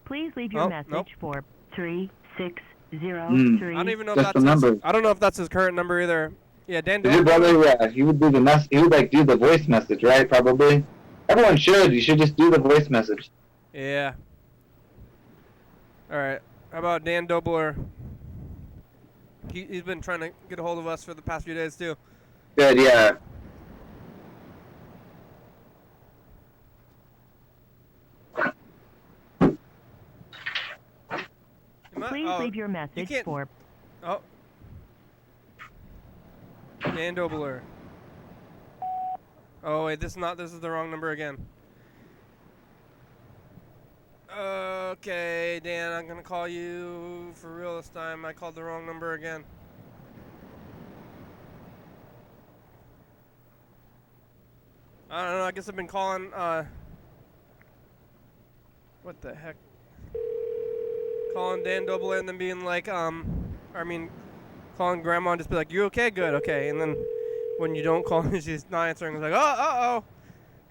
Please leave your message for 3603. I don't even know if that's I don't know if that's his current number either. Yeah, Dan Dobler. Your brother, he would do the he would like do the voice message, right? Probably. Everyone should. You should just do the voice message. Yeah. All right. How about Dan Dobler? He's been trying to get a hold of us for the past few days too. Good, yeah. Please leave your message for. Oh. Dan Dobler. Oh wait, this is the wrong number again. Okay, Dan, I'm gonna call you for real this time. I called the wrong number again. I don't know, I guess I've been calling, what the heck? Calling Dan Dobler and then being like, calling grandma and just be like, "You okay? Good, okay." And then when you don't call, she's not answering. It's like, "Oh."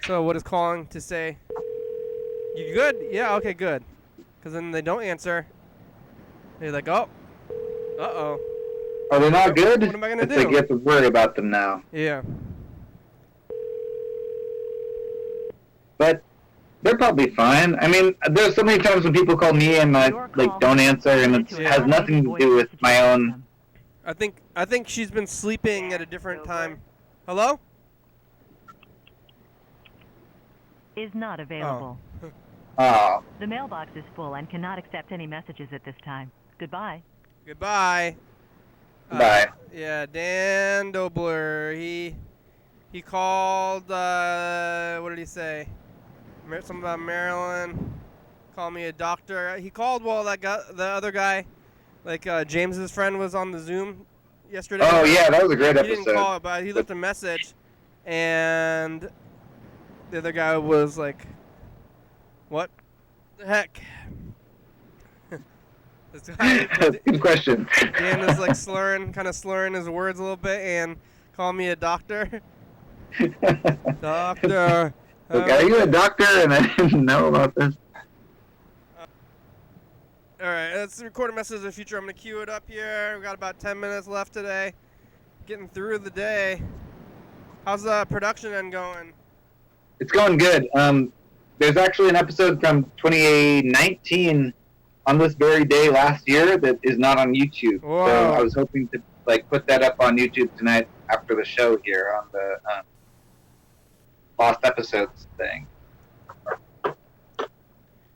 So what is calling to say? You good? Yeah, okay, good. Because then they don't answer. They're like, "Oh, uh-oh." Are they not good? What am I gonna do? It's like you have to worry about them now. Yeah. But they're probably fine. I mean, there's so many times when people call me and like don't answer, and it has nothing to do with my own. I think she's been sleeping at a different time. Hello? Is not available. Oh. The mailbox is full and cannot accept any messages at this time. Goodbye. Goodbye. Bye. Yeah, Dan Dobler. He called. What did he say? Something about Maryland. Call me a doctor. He called while the other guy, like James's friend, was on the Zoom yesterday. Oh yeah, that was a great He episode. didn't call, but he left a message, and the other guy was like, "What the heck?" This guy, Good question. Dan is like kind of slurring his words a little bit, and call me a doctor. Doctor. Look, are you a doctor? And I didn't know about this. All right, let's record a message of the future. I'm going to cue it up here. We've got about 10 minutes left today. Getting through the day. How's the production end going? It's going good. There's actually an episode from 2019 on this very day last year that is not on YouTube. Whoa. So I was hoping to like put that up on YouTube tonight after the show here on the Lost Episodes thing.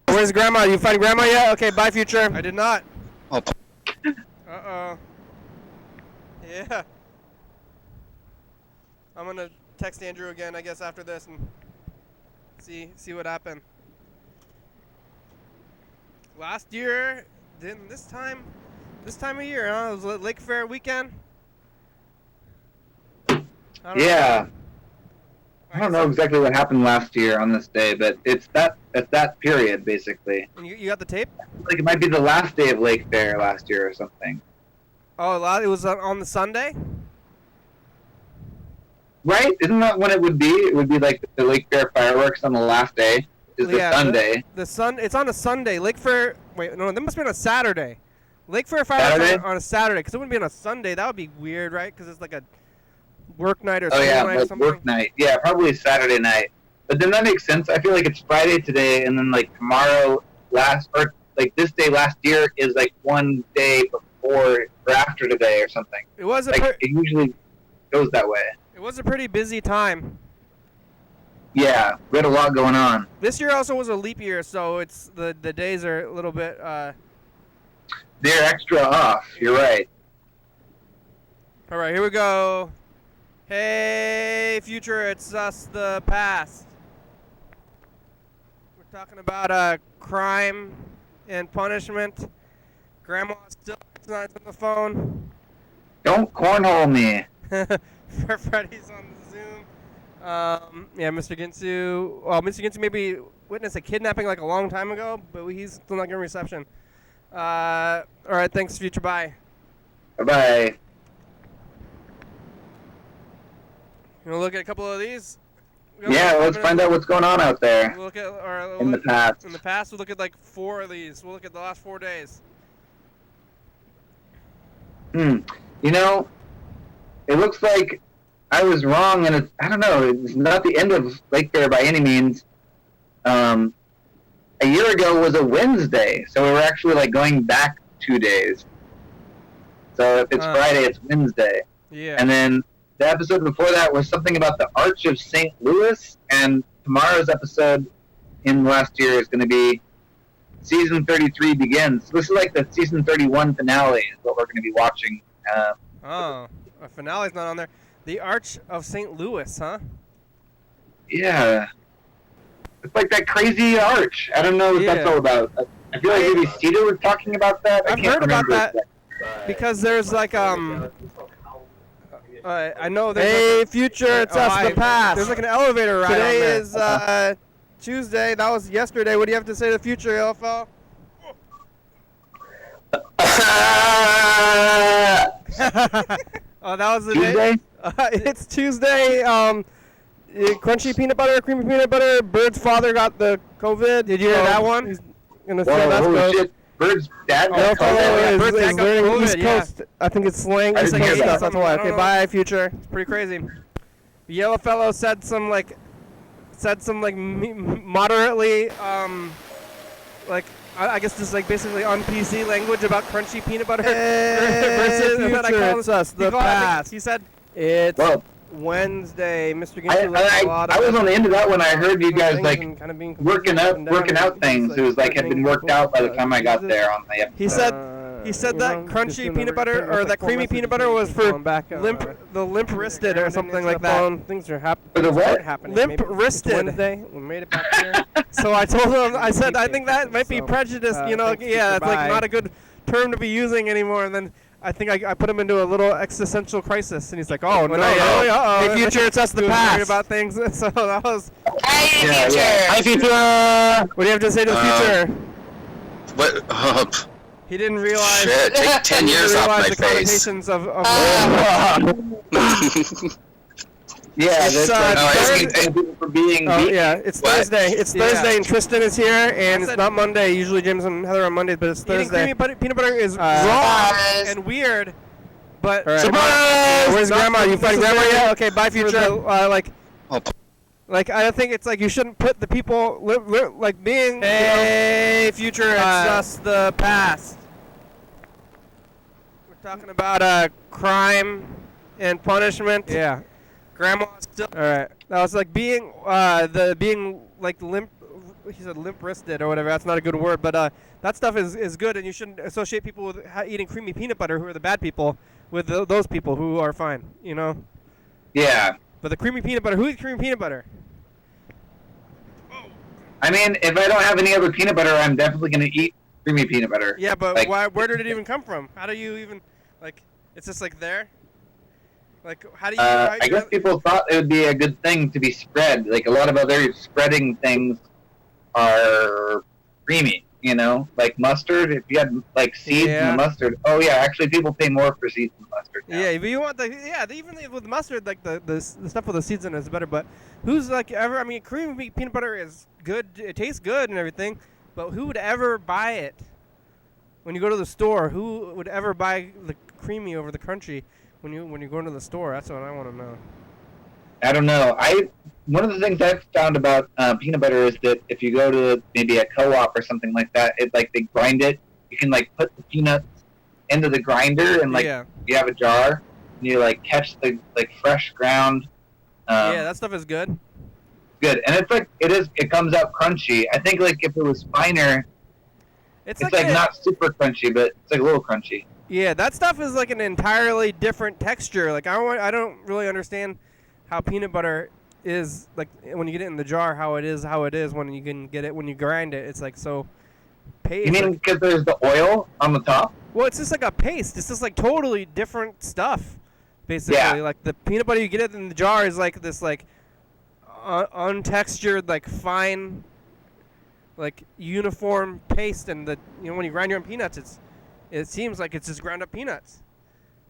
Where's Grandma? You find Grandma yet? Okay, bye, future. I did not. Oh. Uh-oh. Yeah. I'm going to text Andrew again, I guess, after this and see what happened. Last year, this time of year, huh? It was Lake Fair weekend. Yeah. I don't know exactly what happened last year on this day, but it's that period basically. And you got the tape? Like it might be the last day of Lake Fair last year or something. Oh, it was on the Sunday? Right? Isn't that when it would be? It would be like the Lake Fair fireworks on the last day. Is the Sunday. It's on a Sunday. Lake Fair. Wait, no, that must be on a Saturday. Lake Fair fireworks on a Saturday, because it wouldn't be on a Sunday. That would be weird, right? Because it's like a work night or night or something. Work night. Yeah, probably Saturday night. But then that makes sense. I feel like it's Friday today, and then like tomorrow this day last year is like one day before or after today or something. It was it usually goes that way. It was a pretty busy time. Yeah, we had a lot going on. This year also was a leap year, so it's the days are a little bit. They're extra off. You're right. All right, here we go. Hey, future, it's us, the past. We're talking about crime and punishment. Grandma still not on the phone. Don't cornhole me. Freddy's on the Zoom. Yeah, Mr. Ginsu. Well, Mr. Ginsu maybe witnessed a kidnapping like a long time ago, but he's still not getting reception. All right, thanks, future. Bye. Bye-bye. You want to look at a couple of these? Yeah, let's find out what's going on out there. We'll look at in the past. In the past, we'll look at like 4 of these. We'll look at the last 4 days. You know, it looks like I was wrong, and I don't know, it's not the end of Lake Fair by any means. A year ago was a Wednesday, so we were actually like going back 2 days. So if it's Friday, it's Wednesday. Yeah. And then the episode before that was something about the Arch of St. Louis, and tomorrow's episode in last year is going to be Season 33 Begins. So this is like the Season 31 finale is what we're going to be watching. A finale's not on there. The Arch of St. Louis, huh? Yeah. It's like that crazy arch. I don't know what that's all about. I feel like maybe Cedar was talking about that. I've heard about that because there's like I know there's Hey, future, it's us, the past. There's like an elevator ride. Today is Tuesday. That was yesterday. What do you have to say to the future, LFL? Oh, that was the Tuesday? day. It's Tuesday. Crunchy peanut butter, creamy peanut butter. Bird's father got the COVID. Did you hear that one? He's gonna say that's Holy good. shit. Bird's dad Yellow got fellow COVID. is Bird's dad got learning COVID, East yeah. Coast. I think it's slang. I East didn't hear Coast that. stuff. That's why. I Okay, don't bye, future. It's pretty crazy. Yellow fellow said some moderately like I guess just like basically on PC language about crunchy peanut butter versus future, what I call it's us, the he called- I think past. He said It's Well, Wednesday. Mr. I Ginsu left a lot was on the end of that when I heard you guys things like and kind of being working confused out and down and things. It was like had been worked out by the time I got there on the episode. He said that crunchy peanut butter or that creamy peanut butter was for limp wristed or something like that. Things are happening. For the what? Limp wristed. Wednesday. We made it back here. So I told him. I said I think that might be prejudice. Yeah, it's like not a good term to be using anymore. And then I think I put him into a little existential crisis, and he's like, "Oh no, Hey, future, it's us, the past. About things." So that was. Hi, future. What do you have to say to the future? What? He didn't realize. Shit, take 10 he years didn't off my realize the face. connotations of Yeah, It's, that's for being beat. yeah, it's What? Thursday. It's Yeah. Thursday, and Tristan is here, and it's said- not Monday. Usually James and Heather on Mondays, but it's Thursday. Peanut butter is raw and weird, but Surprise! Where's Grandma? You find Grandma yet? Okay, bye, For future. Oh, Like I think it's like you shouldn't put the people like being. Hey, future, it's us, the past. We're talking about crime and punishment. Yeah. Grandma still. All right. That was like being being like limp. He said limp wristed or whatever. That's not a good word, but that stuff is good, and you shouldn't associate people with eating creamy peanut butter who are the bad people with those people who are fine. You know. Yeah. But the creamy peanut butter. Who eats creamy peanut butter? I mean, if I don't have any other peanut butter, I'm definitely going to eat creamy peanut butter. Yeah, but Like- where did it even come from? How do you even like? It's just like there. Like how do you? I guess people thought it would be a good thing to be spread. Like a lot of other spreading things are creamy, you know, like mustard. If you had like seeds in Yeah. the mustard, oh yeah, actually people pay more for seeds in mustard now. Yeah, but you want even with mustard, like the stuff with the seeds in it is better. But who's like ever? I mean, creamy peanut butter is good. It tastes good and everything. But who would ever buy it? When you go to the store, who would ever buy the creamy over the crunchy? When you go into the store, that's what I want to know. I don't know. One of the things I've found about peanut butter is that if you go to maybe a co-op or something like that, it like they grind it. You can like put the peanuts into the grinder and like yeah, you have a jar and you like catch the like fresh ground. yeah, that stuff is good. Good, and it's like it comes out crunchy. I think like if it was finer, it's like not super crunchy, but it's like a little crunchy. Yeah, that stuff is like an entirely different texture. Like I don't really understand how peanut butter is like when you get it in the jar. How it is when you can get it when you grind it. It's like so paste. You mean because there's the oil on the top? Well, it's just like a paste. It's just like totally different stuff, basically. Yeah. Like the peanut butter you get it in the jar is like this like untextured, like fine, like uniform paste, and when you grind your own peanuts, it seems like it's just ground up peanuts.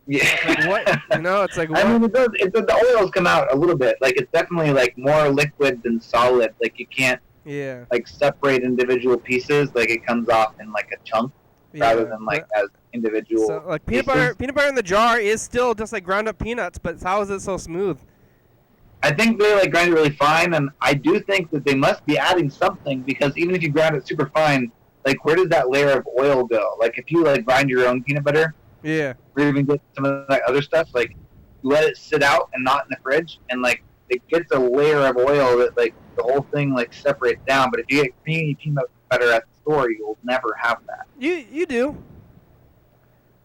Yeah. Like what? It's like what? I mean, the oils come out a little bit. Like it's definitely like more liquid than solid. Like you can't Yeah. like separate individual pieces. Like it comes off in like a chunk rather than like as individual. So like pieces. peanut butter in the jar is still just like ground up peanuts, but how is it so smooth? I think they like grind it really fine, and I do think that they must be adding something because even if you grind it super fine, like where does that layer of oil go? Like if you like grind your own peanut butter, Yeah. or even get some of that other stuff, like you let it sit out and not in the fridge, and like it gets a layer of oil that like the whole thing like separates down. But if you get creamy peanut butter at the store, you'll never have that. You do.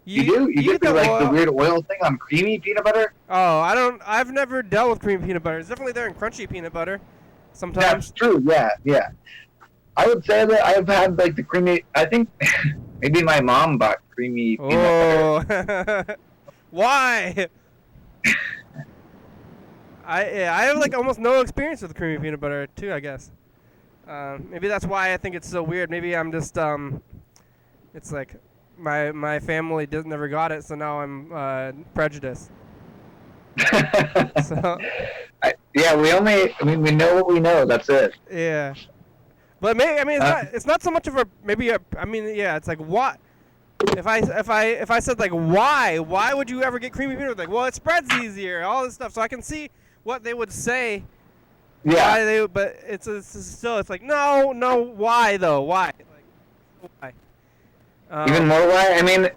You do? You get the oil. weird oil thing on creamy peanut butter? Oh, I've never dealt with creamy peanut butter. It's definitely there in crunchy peanut butter. Sometimes. That's true. Yeah. I would say that I've had like the creamy. I think maybe my mom bought creamy peanut butter. Oh. Why? I have like almost no experience with creamy peanut butter too, I guess. Maybe that's why I think it's so weird. Maybe I'm just it's like my family never got it, so now I'm prejudiced. So Yeah, we know what we know. That's it. yeah, but it's not so much of it's like what if I said like why would you ever get creamy peanut butter? Like, well, it spreads easier, all this stuff, so I can see what they would say. Yeah. But it's like no, why though? Why? Like, why? Even more why? I mean,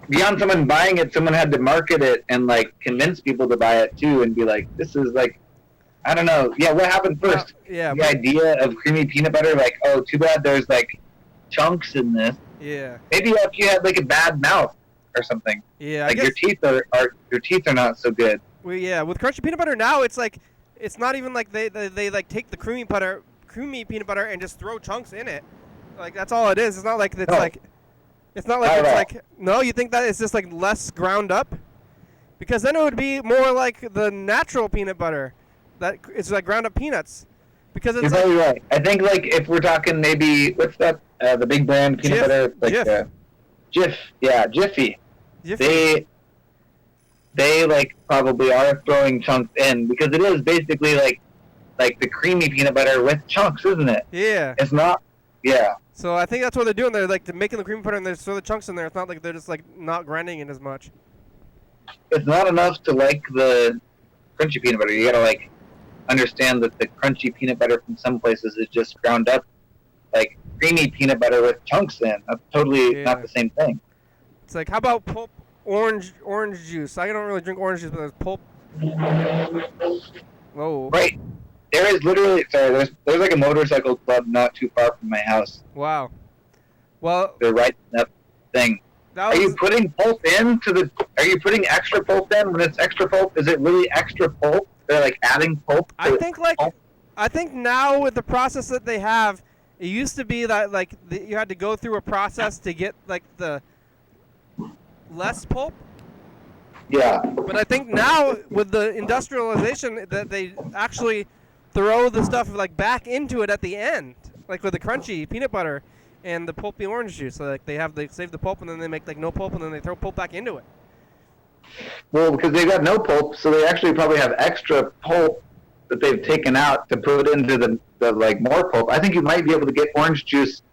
beyond someone buying it, someone had to market it and like convince people to buy it too, and be like, this is like, I don't know. Yeah, what happened first? The idea of creamy peanut butter, like, oh, too bad there's like chunks in this. Yeah. Maybe if you had like a bad mouth or something. Yeah. Like your teeth are not so good. Well, yeah. With crunchy peanut butter now, it's like it's not even like they like take the creamy peanut butter and just throw chunks in it. Like that's all it is. It's not like it's like. It's not like like no. You think that it's just like less ground up? Because then it would be more like the natural peanut butter, that it's like ground up peanuts. Because it's You're probably right. I think like if we're talking maybe what's that the big brand peanut butter like Jif. Jif, yeah, Jiffy. They like probably are throwing chunks in because it is basically like the creamy peanut butter with chunks, isn't it? Yeah. It's not. Yeah. So I think that's what they're doing. They're like making the creamy butter and they throw the chunks in there. It's not like they're just like not grinding it as much. It's not enough to like the crunchy peanut butter. You gotta like understand that the crunchy peanut butter from some places is just ground up like creamy peanut butter with chunks in. That's totally not the same thing. It's like, how about pulp orange juice? I don't really drink orange juice, but there's pulp. Whoa. Right. There is literally there's like a motorcycle club not too far from my house. Wow. Well, they're right in that thing. Are you putting pulp are you putting extra pulp in? When it's extra pulp, is it really extra pulp? They're like adding pulp? I think now with the process that they have, it used to be that like you had to go through a process to get like the less pulp. Yeah. But I think now with the industrialization that they actually throw the stuff like back into it at the end, like with the crunchy peanut butter and the pulpy orange juice. So like they save the pulp and then they make like no pulp and then they throw pulp back into it. Well, because they've got no pulp, so they actually probably have extra pulp that they've taken out to put into the like more pulp. I think you might be able to get orange juice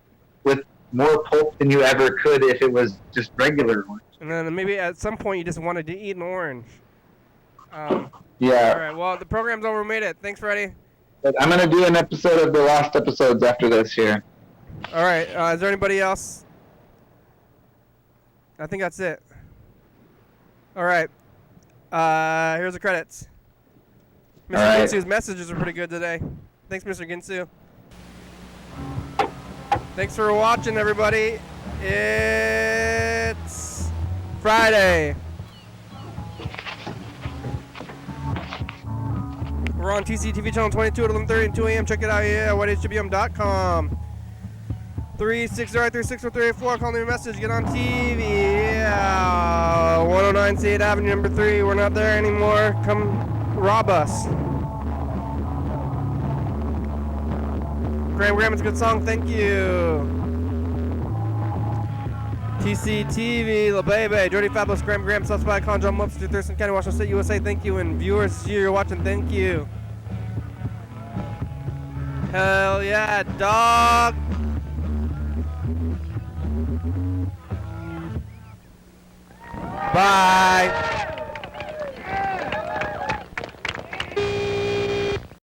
with more pulp than you ever could if it was just regular orange. And then maybe at some point you just wanted to eat an orange. Yeah. All right. Well, the program's over. We made it. Thanks, Freddie. But I'm gonna do an episode of the lost episodes after this here. All right. Is there anybody else? I think that's it. All right. Here's the credits. Mr. Ginsu's messages are pretty good today. Thanks, Mr. Ginsu. Thanks for watching, everybody. It's Friday. We're on TCTV channel 22 at 11:30 and 2 a.m. Check it out, YDHWM.com. 360-360384. Call me a message. Get on TV. Yeah. 109 State Avenue, number 3. We're not there anymore. Come rob us. Graham, it's a good song. Thank you. TCTV, La Bebe, Jody Fabulous, Graham, South Spy, Con, John Webster, Thurston County, Washington State, USA. Thank you. And viewers here, you're watching. Thank you. Hell yeah, dog. Bye.